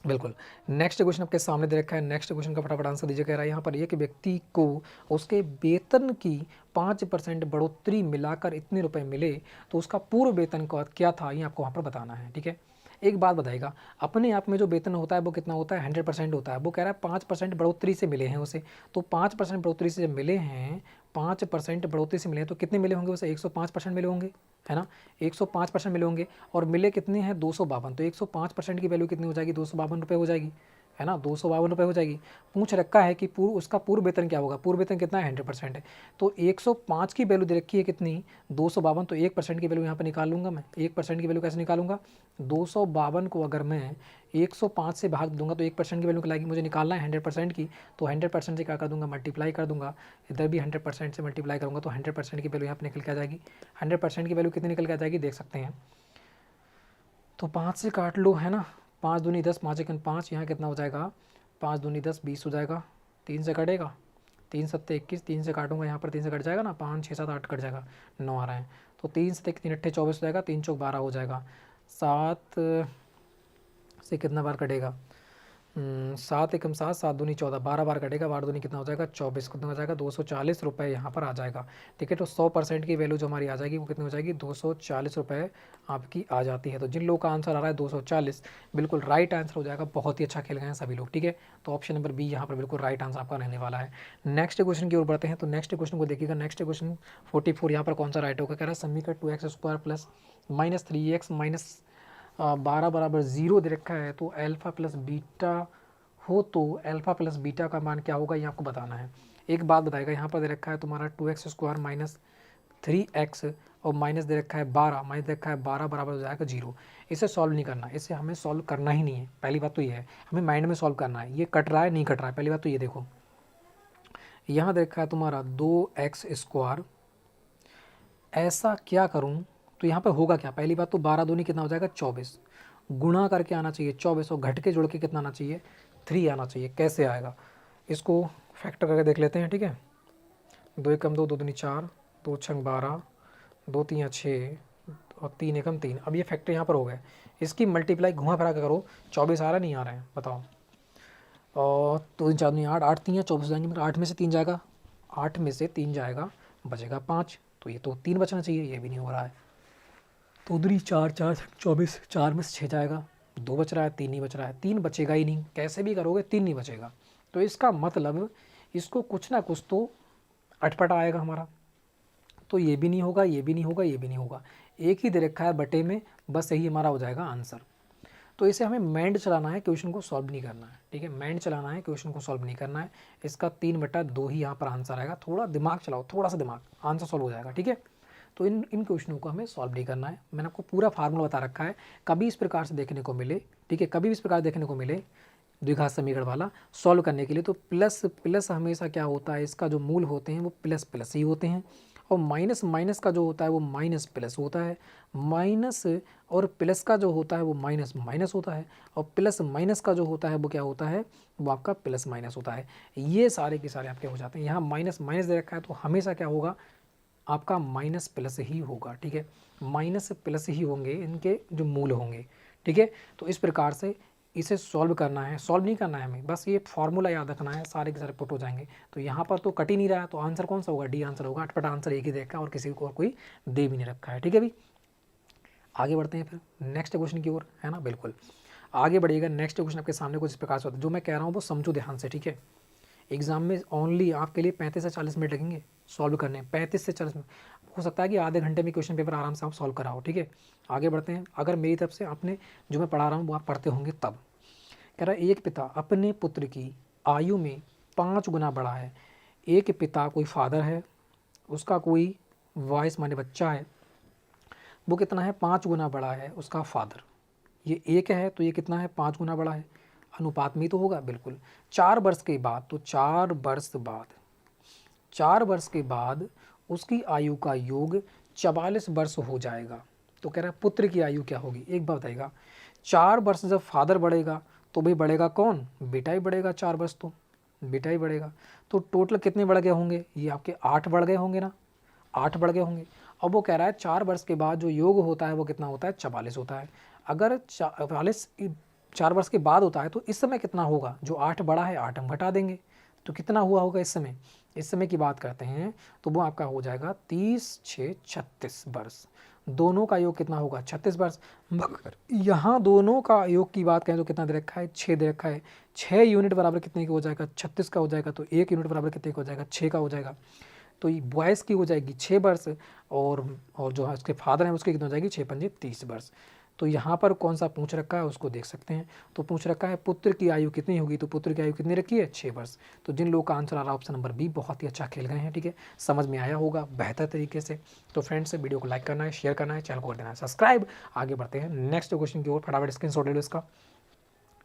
बिल्कुल, नेक्स्ट क्वेश्चन आपके सामने दे रखा है। नेक्स्ट क्वेश्चन का फटाफट आंसर दीजिए। कह रहा है यहाँ पर, एक व्यक्ति को उसके वेतन की 5% बढ़ोतरी मिलाकर इतने रुपए मिले, तो उसका पूर्व वेतन का क्या था, ये आपको वहाँ पर बताना है, ठीक है। एक बात बताएगा, अपने आप में जो वेतन होता है वो कितना होता है 100% होता है। वो कह रहा है 5% बढ़ोतरी से मिले हैं उसे, तो 5% बढ़ोतरी से जब मिले हैं, 5% बढ़ोतरी से मिले हैं, तो कितने मिले होंगे उसे, 105% मिले होंगे, है ना। 105% मिले होंगे, और मिले कितने हैं 252, तो 105% की वैल्यू कितनी हो जाएगी, 252 रुपये हो जाएगी, है ना। 252 रुपये हो जाएगी। पूछ रखा है कि उसका पूर्व वेतन क्या होगा, पूर्व वेतन कितना है 100% है, तो 105 की वैल्यू दे रखी है कितनी 252, तो 1% की वैल्यू यहाँ पर निकाल लूँगा मैं। 1% की वैल्यू कैसे निकालूंगा, 252 को अगर मैं 105 से भाग दूंगा तो 1% की वैल्यू निकलेगी, मुझे निकालना है 100% की, तो 100% से क्या कर दूंगा, मल्टीप्लाई कर दूंगा। इधर भी 100% से मल्टीप्लाई करूँगा तो 100% की वैल्यू यहाँ पर निकल के आ जाएगी। 100% की वैल्यू कितनी निकल के आ जाएगी, देख सकते हैं। तो 5 से काट लो, है ना। 5 दूनी 10, 5 एकन 5, यहाँ कितना हो जाएगा, 5 दूनी 10, 20 हो जाएगा। 3 से कटेगा, 3 सत्ते 21, 3 से काटूंगा यहाँ पर, 3 से कट जाएगा ना, 5 6 7 8 कट जाएगा, 9 आ रहे हैं। तो 3 सत्ते 3 अट्ठे 24 हो जाएगा, 3 चौक 12 हो जाएगा। 7 से कितना बार कटेगा, 7 एकम 7, 7 दूनी 14, 12 बार कटेगा, 12 दूनी कितना हो जाएगा 24, कितना हो जाएगा 240 रुपये यहाँ पर आ जाएगा। ठीक है, तो 100% की वैल्यू जो हमारी आ जाएगी वो कितनी हो जाएगी 240 रुपये आपकी आ जाती है। तो जिन लोगों का आंसर आ रहा है 240, बिल्कुल राइट आंसर हो जाएगा। बहुत ही अच्छा खेल गए हैं सभी लोग। ठीक है, तो ऑप्शन नंबर बी यहाँ पर बिल्कुल राइट आंसर आपका रहने वाला है। नेक्स्ट क्वेश्चन की ओर बढ़ते हैं। तो नेक्स्ट क्वेश्चन को देखिएगा, नेक्स्ट क्वेश्चन 44 यहाँ पर कौन सा राइट होगा, कह रहा है समीकरण 2x² प्लस -3x माइनस 12 बराबर 0 दे रखा है। तो अल्फ़ा प्लस बीटा हो तो अल्फ़ा प्लस बीटा का मान क्या होगा, ये आपको बताना है। एक बात बताएगा, यहाँ पर दे रखा है तुम्हारा 2x² माइनस 3x और माइनस दे रखा है 12, माइनस दे रखा है 12 बराबर हो जाएगा 0। इसे सॉल्व नहीं करना, इसे हमें सॉल्व करना ही नहीं है। पहली बात तो ये है, हमें माइंड में सॉल्व करना है, ये कट रहा है नहीं कट रहा है। पहली बात तो ये देखो, यहाँ दे रखा है तुम्हारा 2x², ऐसा क्या करूँ तो यहाँ पर होगा क्या। पहली बात तो 12 दूनी कितना हो जाएगा 24, गुणा करके आना चाहिए 24 और घट के जोड़ के कितना आना चाहिए 3 आना चाहिए। कैसे आएगा, इसको फैक्टर करके देख लेते हैं। ठीक है, 2 एकम 2, 2 दूनी 4, 2 छंग 12, 2 तीन 6 और 3 एकम 3। अब ये फैक्टर यहाँ पर हो गए, इसकी मल्टीप्लाई घुमा फिरा के करो, 24 आ रहा नहीं आ रहा है बताओ। और 2 3 4 दूनी 8, 8 3 24 जाएंगे, मतलब 8 में से 3 जाएगा, 8 में से 3 जाएगा, बचेगा 5। तो ये तो 3 बचना चाहिए, ये भी नहीं हो रहा है। तो उधरी 4 4 24, 4 में से 6 जाएगा, 2 बच रहा है, 3 नहीं बच रहा है, 3 बचेगा ही नहीं। कैसे भी करोगे 3 नहीं बचेगा। तो इसका मतलब इसको कुछ ना कुछ तो अटपटा आएगा हमारा। तो ये भी नहीं होगा, ये भी नहीं होगा, ये भी नहीं होगा, एक ही दे रखा है बटे में, बस यही हमारा हो जाएगा आंसर। तो इसे हमें माइंड चलाना है, क्वेश्चन को सॉल्व नहीं करना है। ठीक है, माइंड चलाना है, क्वेश्चन को सॉल्व नहीं करना है। इसका 3/2 ही यहाँ पर आंसर आएगा। थोड़ा दिमाग चलाओ, थोड़ा सा दिमाग, आंसर सॉल्व हो जाएगा। ठीक है, तो इन क्वेश्चनों को हमें सॉल्व नहीं करना है। मैंने आपको पूरा फार्मूला बता रखा है, कभी इस प्रकार से देखने को मिले, ठीक है, कभी भी इस प्रकार देखने को मिले द्विघात समीकरण वाला सॉल्व करने के लिए, तो प्लस प्लस हमेशा क्या होता है, इसका जो मूल होते हैं वो प्लस प्लस ही होते हैं, और माइनस माइनस का जो होता है वो माइनस प्लस होता है, माइनस और प्लस का जो होता है वो माइनस माइनस होता है, और प्लस माइनस का जो होता है वो क्या होता है, वो आपका प्लस माइनस होता है। ये सारे के सारे आपके हो जाते हैं। यहाँ माइनस माइनस दे रखा है तो हमेशा क्या होगा, आपका माइनस प्लस ही होगा। ठीक है, माइनस प्लस ही होंगे इनके जो मूल होंगे। ठीक है, तो इस प्रकार से इसे सॉल्व करना है, सॉल्व नहीं करना है हमें, बस ये फार्मूला याद रखना है, सारे के सारे पुट हो जाएंगे। तो यहाँ पर तो कट ही नहीं रहा है, तो आंसर कौन सा होगा, डी आंसर होगा। अटपटा आंसर एक ही देखा और किसी को और कोई दे भी नहीं रखा है। ठीक है, अभी आगे बढ़ते हैं फिर नेक्स्ट क्वेश्चन की ओर, है ना। बिल्कुल आगे बढ़िएगा। नेक्स्ट क्वेश्चन आपके सामने कुछ इस प्रकार से होता है, जो मैं कह रहा हूँ वो समझो ध्यान से। ठीक है, एग्जाम में ओनली आपके लिए 35 से 40 मिनट लगेंगे सॉल्व करने, 35 से 40 मिनट। हो सकता है कि आधे घंटे में क्वेश्चन पेपर आराम से आप सॉल्व कराओ। ठीक है, आगे बढ़ते हैं। अगर मेरी तरफ से आपने जो मैं पढ़ा रहा हूँ वो आप पढ़ते होंगे तब। कह रहा है एक पिता अपने पुत्र की आयु में 5 गुना बड़ा है। एक पिता कोई फादर है, उसका कोई वॉइस माने बच्चा है, वो कितना है 5 गुना बड़ा है उसका फादर। ये एक है तो ये कितना है 5 गुना बड़ा है, अनुपात में ही तो होगा। बिल्कुल 4 वर्ष के बाद, तो 4 वर्ष के बाद उसकी आयु का योग 44 वर्ष हो जाएगा। तो कह रहा है पुत्र की आयु क्या होगी। एक बात बताएगा, 4 वर्ष जब फादर बढ़ेगा तो भाई बढ़ेगा कौन, बेटा ही बढ़ेगा। 4 वर्ष तो बेटा ही बढ़ेगा। तो टोटल कितने बढ़ गए होंगे, ये आपके 8 बढ़ गए होंगे ना, 8 बढ़ गए होंगे। अब वो कह रहा है 4 वर्ष के बाद जो योग होता है वो कितना होता है 44 होता है। अगर 44 4 वर्ष के बाद होता है तो इस समय कितना होगा, जो 8 बड़ा है 8 हम घटा देंगे तो कितना हुआ होगा इस समय की बात करते हैं तो वो आपका हो जाएगा 30 6 36 वर्ष। दोनों का योग कितना होगा 36 वर्ष। मगर यहाँ दोनों का योग की बात करें तो कितना दे रखा है 6 दे रखा है। 6 यूनिट बराबर कितने का हो जाएगा 36 का हो जाएगा, तो 1 यूनिट बराबर कितने का हो जाएगा 6 का हो जाएगा। तो ये बॉयज़ की हो जाएगी 6 वर्ष, और जो है उसके फादर हैं उसकी कितनी हो जाएगी 6 पंजे 30 वर्ष। तो यहाँ पर कौन सा पूछ रखा है उसको देख सकते हैं। तो पूछ रखा है पुत्र की आयु कितनी होगी, तो पुत्र की आयु कितनी रखी है 6 वर्ष। तो जिन लोगों का आंसर आ रहा है ऑप्शन नंबर बी, बहुत ही अच्छा खेल गए हैं। ठीक है, समझ में आया होगा बेहतर तरीके से। तो फ्रेंड्स वीडियो को लाइक करना है, शेयर करना है, चैनल को कर देना है सब्सक्राइब। आगे बढ़ते हैं नेक्स्ट क्वेश्चन की ओर, फटाफट स्क्रीनशॉट ले लो इसका।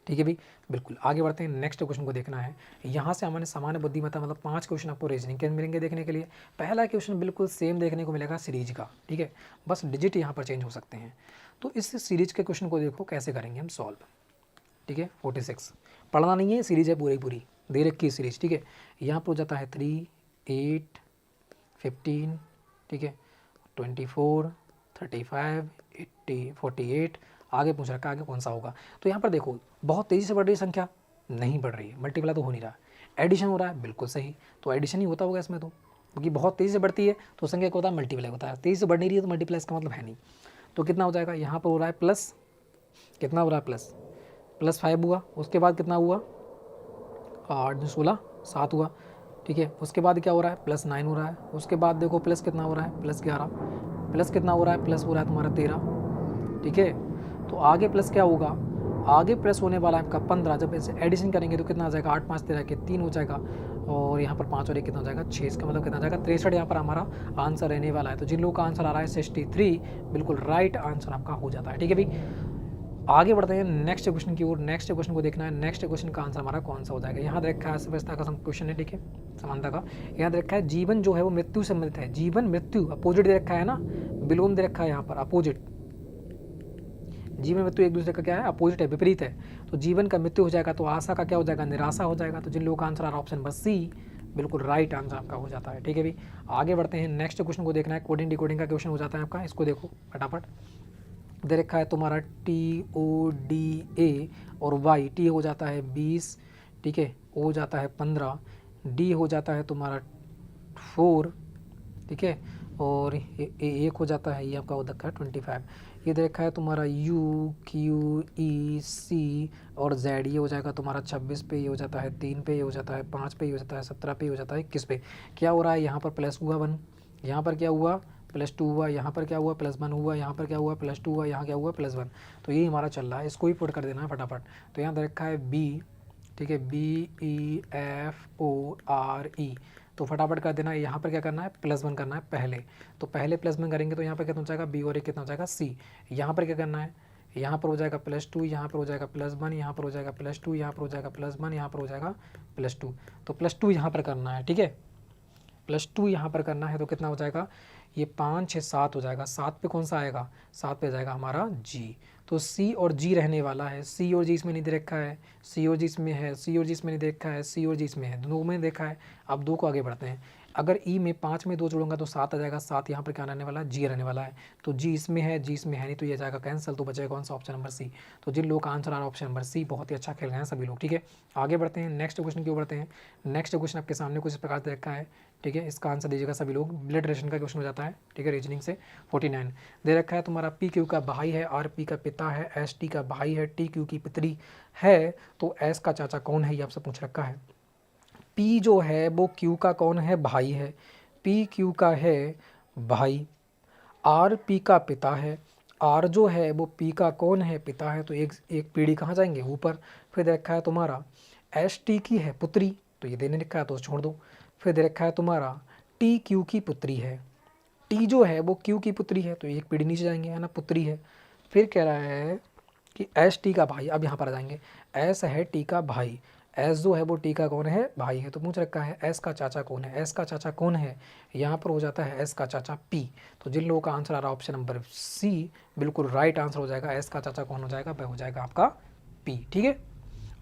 ठीक है भाई, बिल्कुल आगे बढ़ते हैं। नेक्स्ट क्वेश्चन को देखना है। यहाँ से हमारे सामान्य बुद्धिमत्ता मतलब 5 क्वेश्चन आपको रीजनिंग के मिलेंगे देखने के लिए। पहला क्वेश्चन बिल्कुल सेम देखने को मिलेगा सीरीज का। ठीक है, बस डिजिट यहाँ पर चेंज हो सकते हैं। तो इस सीरीज के क्वेश्चन को देखो कैसे करेंगे हम सॉल्व। ठीक है, 46 पढ़ना नहीं है, सीरीज है पूरी पूरी। दे रखी है सीरीज, ठीक है। यहाँ पर हो जाता है 3, 8, 15, ठीक है, 24, 35, 80, 48, आगे पूछ रखा है आगे कौन सा होगा। तो यहाँ पर देखो बहुत तेज़ी से बढ़ रही है संख्या, नहीं बढ़ रही है, मल्टीप्लाई तो हो नहीं रहा। एडिशन हो रहा है, बिल्कुल सही, तो एडिशन ही होता होगा इसमें, तो क्योंकि बहुत तेज़ी से बढ़ती है तो संख्या क्या होता है, मल्टीप्लाई होता है। तेज़ी से बढ़ नहीं रही है तो मल्टीप्लाई इसका मतलब है नहीं। तो कितना हो जाएगा, यहाँ पर हो रहा है प्लस, कितना हो रहा है प्लस 5 हुआ, उसके बाद कितना हुआ 8, 16, 7 हुआ, ठीक है। उसके बाद क्या हो रहा है, प्लस 9 हो रहा है। उसके बाद देखो प्लस कितना हो रहा है, प्लस 11, प्लस कितना हो रहा है, प्लस हो रहा है तुम्हारा 13, ठीक है। तो आगे प्लस क्या होगा, आगे प्लस होने वाला है आपका 15। जब इसे एडिशन करेंगे तो कितना आ जाएगा, 8, 5, 13 के 3 हो जाएगा, और यहाँ पर 5 और 1 कितना हो जाएगा 6, इसका मतलब कितना आ जाएगा 63। यहाँ पर हमारा आंसर रहने वाला है। तो जिन लोगों का आंसर आ रहा है 63, बिल्कुल राइट आंसर आपका हो जाता है, ठीक है भाई। आगे बढ़ते हैं नेक्स्ट क्वेश्चन की ओर। नेक्स्ट क्वेश्चन को देखना है, नेक्स्ट क्वेश्चन का आंसर हमारा कौन सा हो जाएगा। यहाँ देखा है व्यवस्था का क्वेश्चन है, ठीक है, समानता का। यहाँ दे रखा है जीवन जो है वो मृत्यु से संबंधित है। जीवन मृत्यु अपोजिट दे रखा है ना, विलोम दे रखा है यहाँ पर अपोजिट। जीवन मृत्यु एक दूसरे का क्या है, अपोजिट है, विपरीत है। तो जीवन का मृत्यु हो जाएगा तो आशा का क्या हो जाएगा, निराशा हो जाएगा। तो जिन लोगों का आंसर आ रहा है ऑप्शन नंबर सी, बिल्कुल राइट आंसर आपका हो जाता है, ठीक है भाई। आगे बढ़ते हैं, नेक्स्ट क्वेश्चन को देखना है, कोडिंग डिकोडिंग का क्वेश्चन हो जाता है आपका। इसको देखो फटाफट, दे रखा है तुम्हारा TODA और Y, टी हो जाता है 20, ठीक है, O हो जाता है 15, D हो जाता है तुम्हारा 4, ठीक है, और एक हो जाता है ये आपका हो रखा है 25। ये दे रखा है तुम्हारा UQEC और Z, ये हो जाएगा तुम्हारा 26 पे, ये हो जाता है 3 पे, ये हो जाता है 5 पे, ये हो जाता है 17 पे, ये हो जाता है 21 पे। क्या हो रहा है, यहाँ पर प्लस हुआ 1, यहाँ पर क्या हुआ +2 हुआ, यहाँ पर क्या हुआ +1 हुआ, यहाँ पर क्या हुआ +2 हुआ, यहाँ क्या हुआ +1। तो ये हमारा चल रहा है, इसको ही पुट कर देना है फटाफट। तो यहाँ दे रखा है B, ठीक है, BEFORE, तो फटाफट कर देना है। यहाँ पर क्या करना है, +1 करना है पहले। तो पहले +1 करेंगे तो यहाँ पर कितना हो जाएगा, B और A कितना हो जाएगा C। यहाँ पर क्या करना है, यहाँ पर हो जाएगा +2, यहाँ पर हो जाएगा +1, यहाँ पर हो जाएगा +2, यहाँ पर हो जाएगा +1, यहाँ पर हो जाएगा +2। तो +2 यहाँ पर करना है, ठीक है, +2 यहाँ पर करना है। तो कितना हो जाएगा, ये 5, 6, 7 हो जाएगा। 7 पे कौन सा आएगा, 7 पे जाएगा हमारा G। तो C और G रहने वाला है। C और G इसमें नहीं दे रखा है, C और G इसमें है, C और G इसमें नहीं देखा है, C और G इसमें है, दोनों में देखा है। अब 2 को आगे बढ़ते हैं। अगर E में 5 में 2 जोड़ूंगा तो 7 आ जाएगा। 7 यहाँ पर क्या रहने वाला है, G रहने वाला है। तो G इसमें है, G इसमें है नहीं, तो ये जाएगा कैंसिल। तो बचेगा कौन सा, ऑप्शन नंबर C। तो जिन लोगों का आंसर आ रहा है ऑप्शन नंबर C, बहुत ही अच्छा खेल गए हैं सभी लोग, ठीक है। आगे बढ़ते हैं, नेक्स्ट क्वेश्चन की ओर बढ़ते हैं। नेक्स्ट क्वेश्चन आपके सामने कुछ इस प्रकार से रखा है, ठीक है, इसका आंसर दीजिएगा सभी लोग। ब्लड रिलेशन का क्वेश्चन हो जाता है, ठीक है, रीजनिंग से। 49 दे रखा है तुम्हारा PQ का भाई है, RP का पिता है, ST का भाई है, TQ की पुत्री है, तो S का चाचा कौन है, ये आपसे पूछ रखा है। P जो है वो Q का कौन है, भाई है, P Q का है भाई, R P का पिता है, R जो है वो P का कौन है, पिता है, तो एक पीढ़ी कहाँ जाएंगे, ऊपर। फिर दे रखा है तुम्हारा ST की है पुत्री, तो ये देने लिखा है तो छोड़ दो। फिर दे रखा है तुम्हारा TQ की पुत्री है, T जो है वो Q की पुत्री है, तो एक पीढ़ी नीचे जाएंगे, है ना, पुत्री है। फिर कह रहा है कि ST का भाई, अब यहाँ पर आ जाएंगे, S है T का भाई, S जो है वो T का कौन है, भाई है। तो पूछ रखा है S का चाचा कौन है, S का चाचा कौन है, यहाँ पर हो जाता है S का चाचा P। तो जिन लोगों का आंसर आ रहा है ऑप्शन नंबर C, बिल्कुल राइट आंसर हो जाएगा। S का चाचा कौन हो जाएगा, वह हो जाएगा आपका P, ठीक है।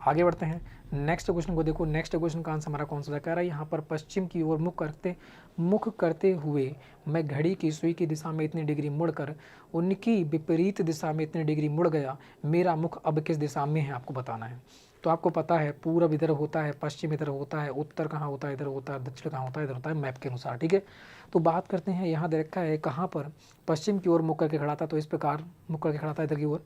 आगे बढ़ते हैं, नेक्स्ट क्वेश्चन को देखो। नेक्स्ट क्वेश्चन का आंसर हमारा कौन सा कह रहा है, यहाँ पर पश्चिम की ओर मुख करते हुए मैं घड़ी की सुई की दिशा में इतनी डिग्री मुड़कर उनकी विपरीत दिशा में इतनी डिग्री मुड़ गया, मेरा मुख अब किस दिशा में है, आपको बताना है। तो आपको पता है पूर्व इधर होता है, पश्चिम इधर होता है, उत्तर कहाँ होता है, इधर होता है, दक्षिण कहाँ होता है, इधर होता है, मैप के अनुसार, ठीक है। तो बात करते हैं, यहाँ दे रखा है कहाँ पर पश्चिम की ओर मुख करके खड़ा था, तो इस प्रकार मुख करके खड़ा था इधर की ओर।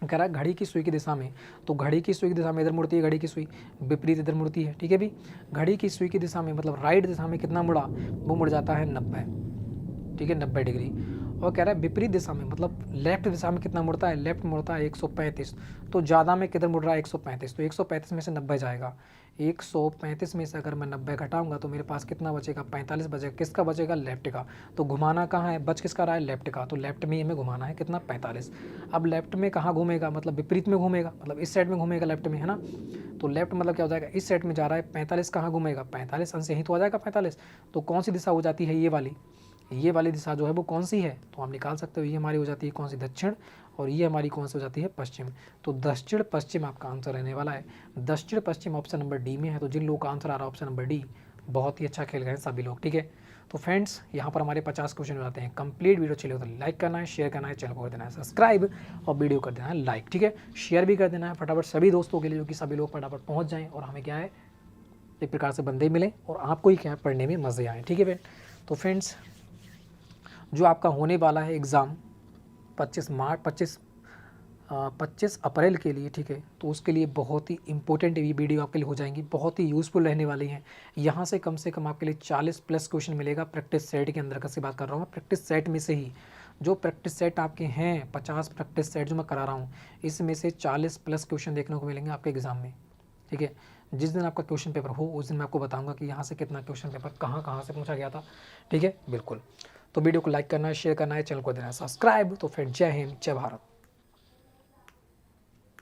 कह रहा है घड़ी की सुई की दिशा में, तो घड़ी की सुई की दिशा में इधर मुड़ती है, घड़ी की सुई विपरीत इधर मुड़ती है, ठीक है भी। घड़ी की सुई की दिशा में मतलब राइट दिशा में कितना मुड़ा, वो मुड़ जाता है 90, ठीक है, 90 डिग्री। और कह रहा है विपरीत दिशा में मतलब लेफ्ट दिशा में कितना मुड़ता है, लेफ्ट मुड़ता है 135। तो ज़्यादा में किधर मुड़ रहा है, 135, तो 135 में से 90 जाएगा। 135 में से अगर मैं 90 घटाऊंगा तो मेरे पास कितना बचेगा, 45 बचेगा। किसका बचेगा, लेफ्ट का। तो घुमाना कहाँ है, बच किसका रहा है, लेफ्ट का। तो लेफ्ट में हमें घुमाना है कितना, 45। अब लेफ्ट में कहाँ घूमेगा, मतलब विपरीत में घूमेगा, मतलब इस साइड में घूमेगा लेफ्ट में, है ना। तो लेफ्ट मतलब क्या हो जाएगा, इस साइड में जा रहा है। 45 कहाँ घूमेगा, 45 अंश यहीं तो आ जाएगा 45। तो कौन सी दिशा हो जाती है, ये वाली दिशा जो है वो कौन सी है, तो हम निकाल सकते हो, ये हमारी हो जाती है कौन सी, दक्षिण, और ये हमारी कौन सी हो जाती है, पश्चिम। तो दक्षिण पश्चिम आपका आंसर रहने वाला है। दक्षिण पश्चिम ऑप्शन नंबर डी में है। तो जिन लोगों का आंसर आ रहा है ऑप्शन नंबर डी, बहुत ही अच्छा खेल गए सभी लोग, ठीक है। तो फ्रेंड्स यहाँ पर हमारे 50 क्वेश्चन हो जाते हैं कंप्लीट। वीडियो चले तो लाइक करना है, शेयर करना है, चैनल को कर देना है सब्सक्राइब और वीडियो कर देना है लाइक, ठीक है। शेयर भी कर देना है फटाफट सभी दोस्तों के लिए, जो कि सभी लोग फटाफट पहुँच जाएँ और हमें क्या है, एक प्रकार से बंदे मिले और आपको ही क्या है, पढ़ने में मज़े आए, ठीक है फ्रेंड। तो फ्रेंड्स जो आपका होने वाला है एग्ज़ाम 25 अप्रैल के लिए, ठीक है, तो उसके लिए बहुत ही इंपॉर्टेंट ये वीडियो आपके लिए हो जाएंगी, बहुत ही यूज़फुल रहने वाली हैं। यहाँ से कम आपके लिए 40 प्लस क्वेश्चन मिलेगा प्रैक्टिस सेट के अंदर, कैसे बात कर रहा हूँ, प्रैक्टिस सेट में से ही जो प्रैक्टिस सेट आपके हैं 50 प्रैक्टिस सेट जो मैं करा रहा हूँ, इसमें से 40 प्लस क्वेश्चन देखने को मिलेंगे आपके एग्ज़ाम में, ठीक है। जिस दिन आपका क्वेश्चन पेपर हो उस दिन मैं आपको बताऊंगा कि यहाँ से कितना क्वेश्चन पेपर कहाँ से पूछा गया था, ठीक है, बिल्कुल। तो वीडियो को लाइक करना है, शेयर करना है, चैनल को देना है सब्सक्राइब। तो फिर जय हिंद, जय भारत।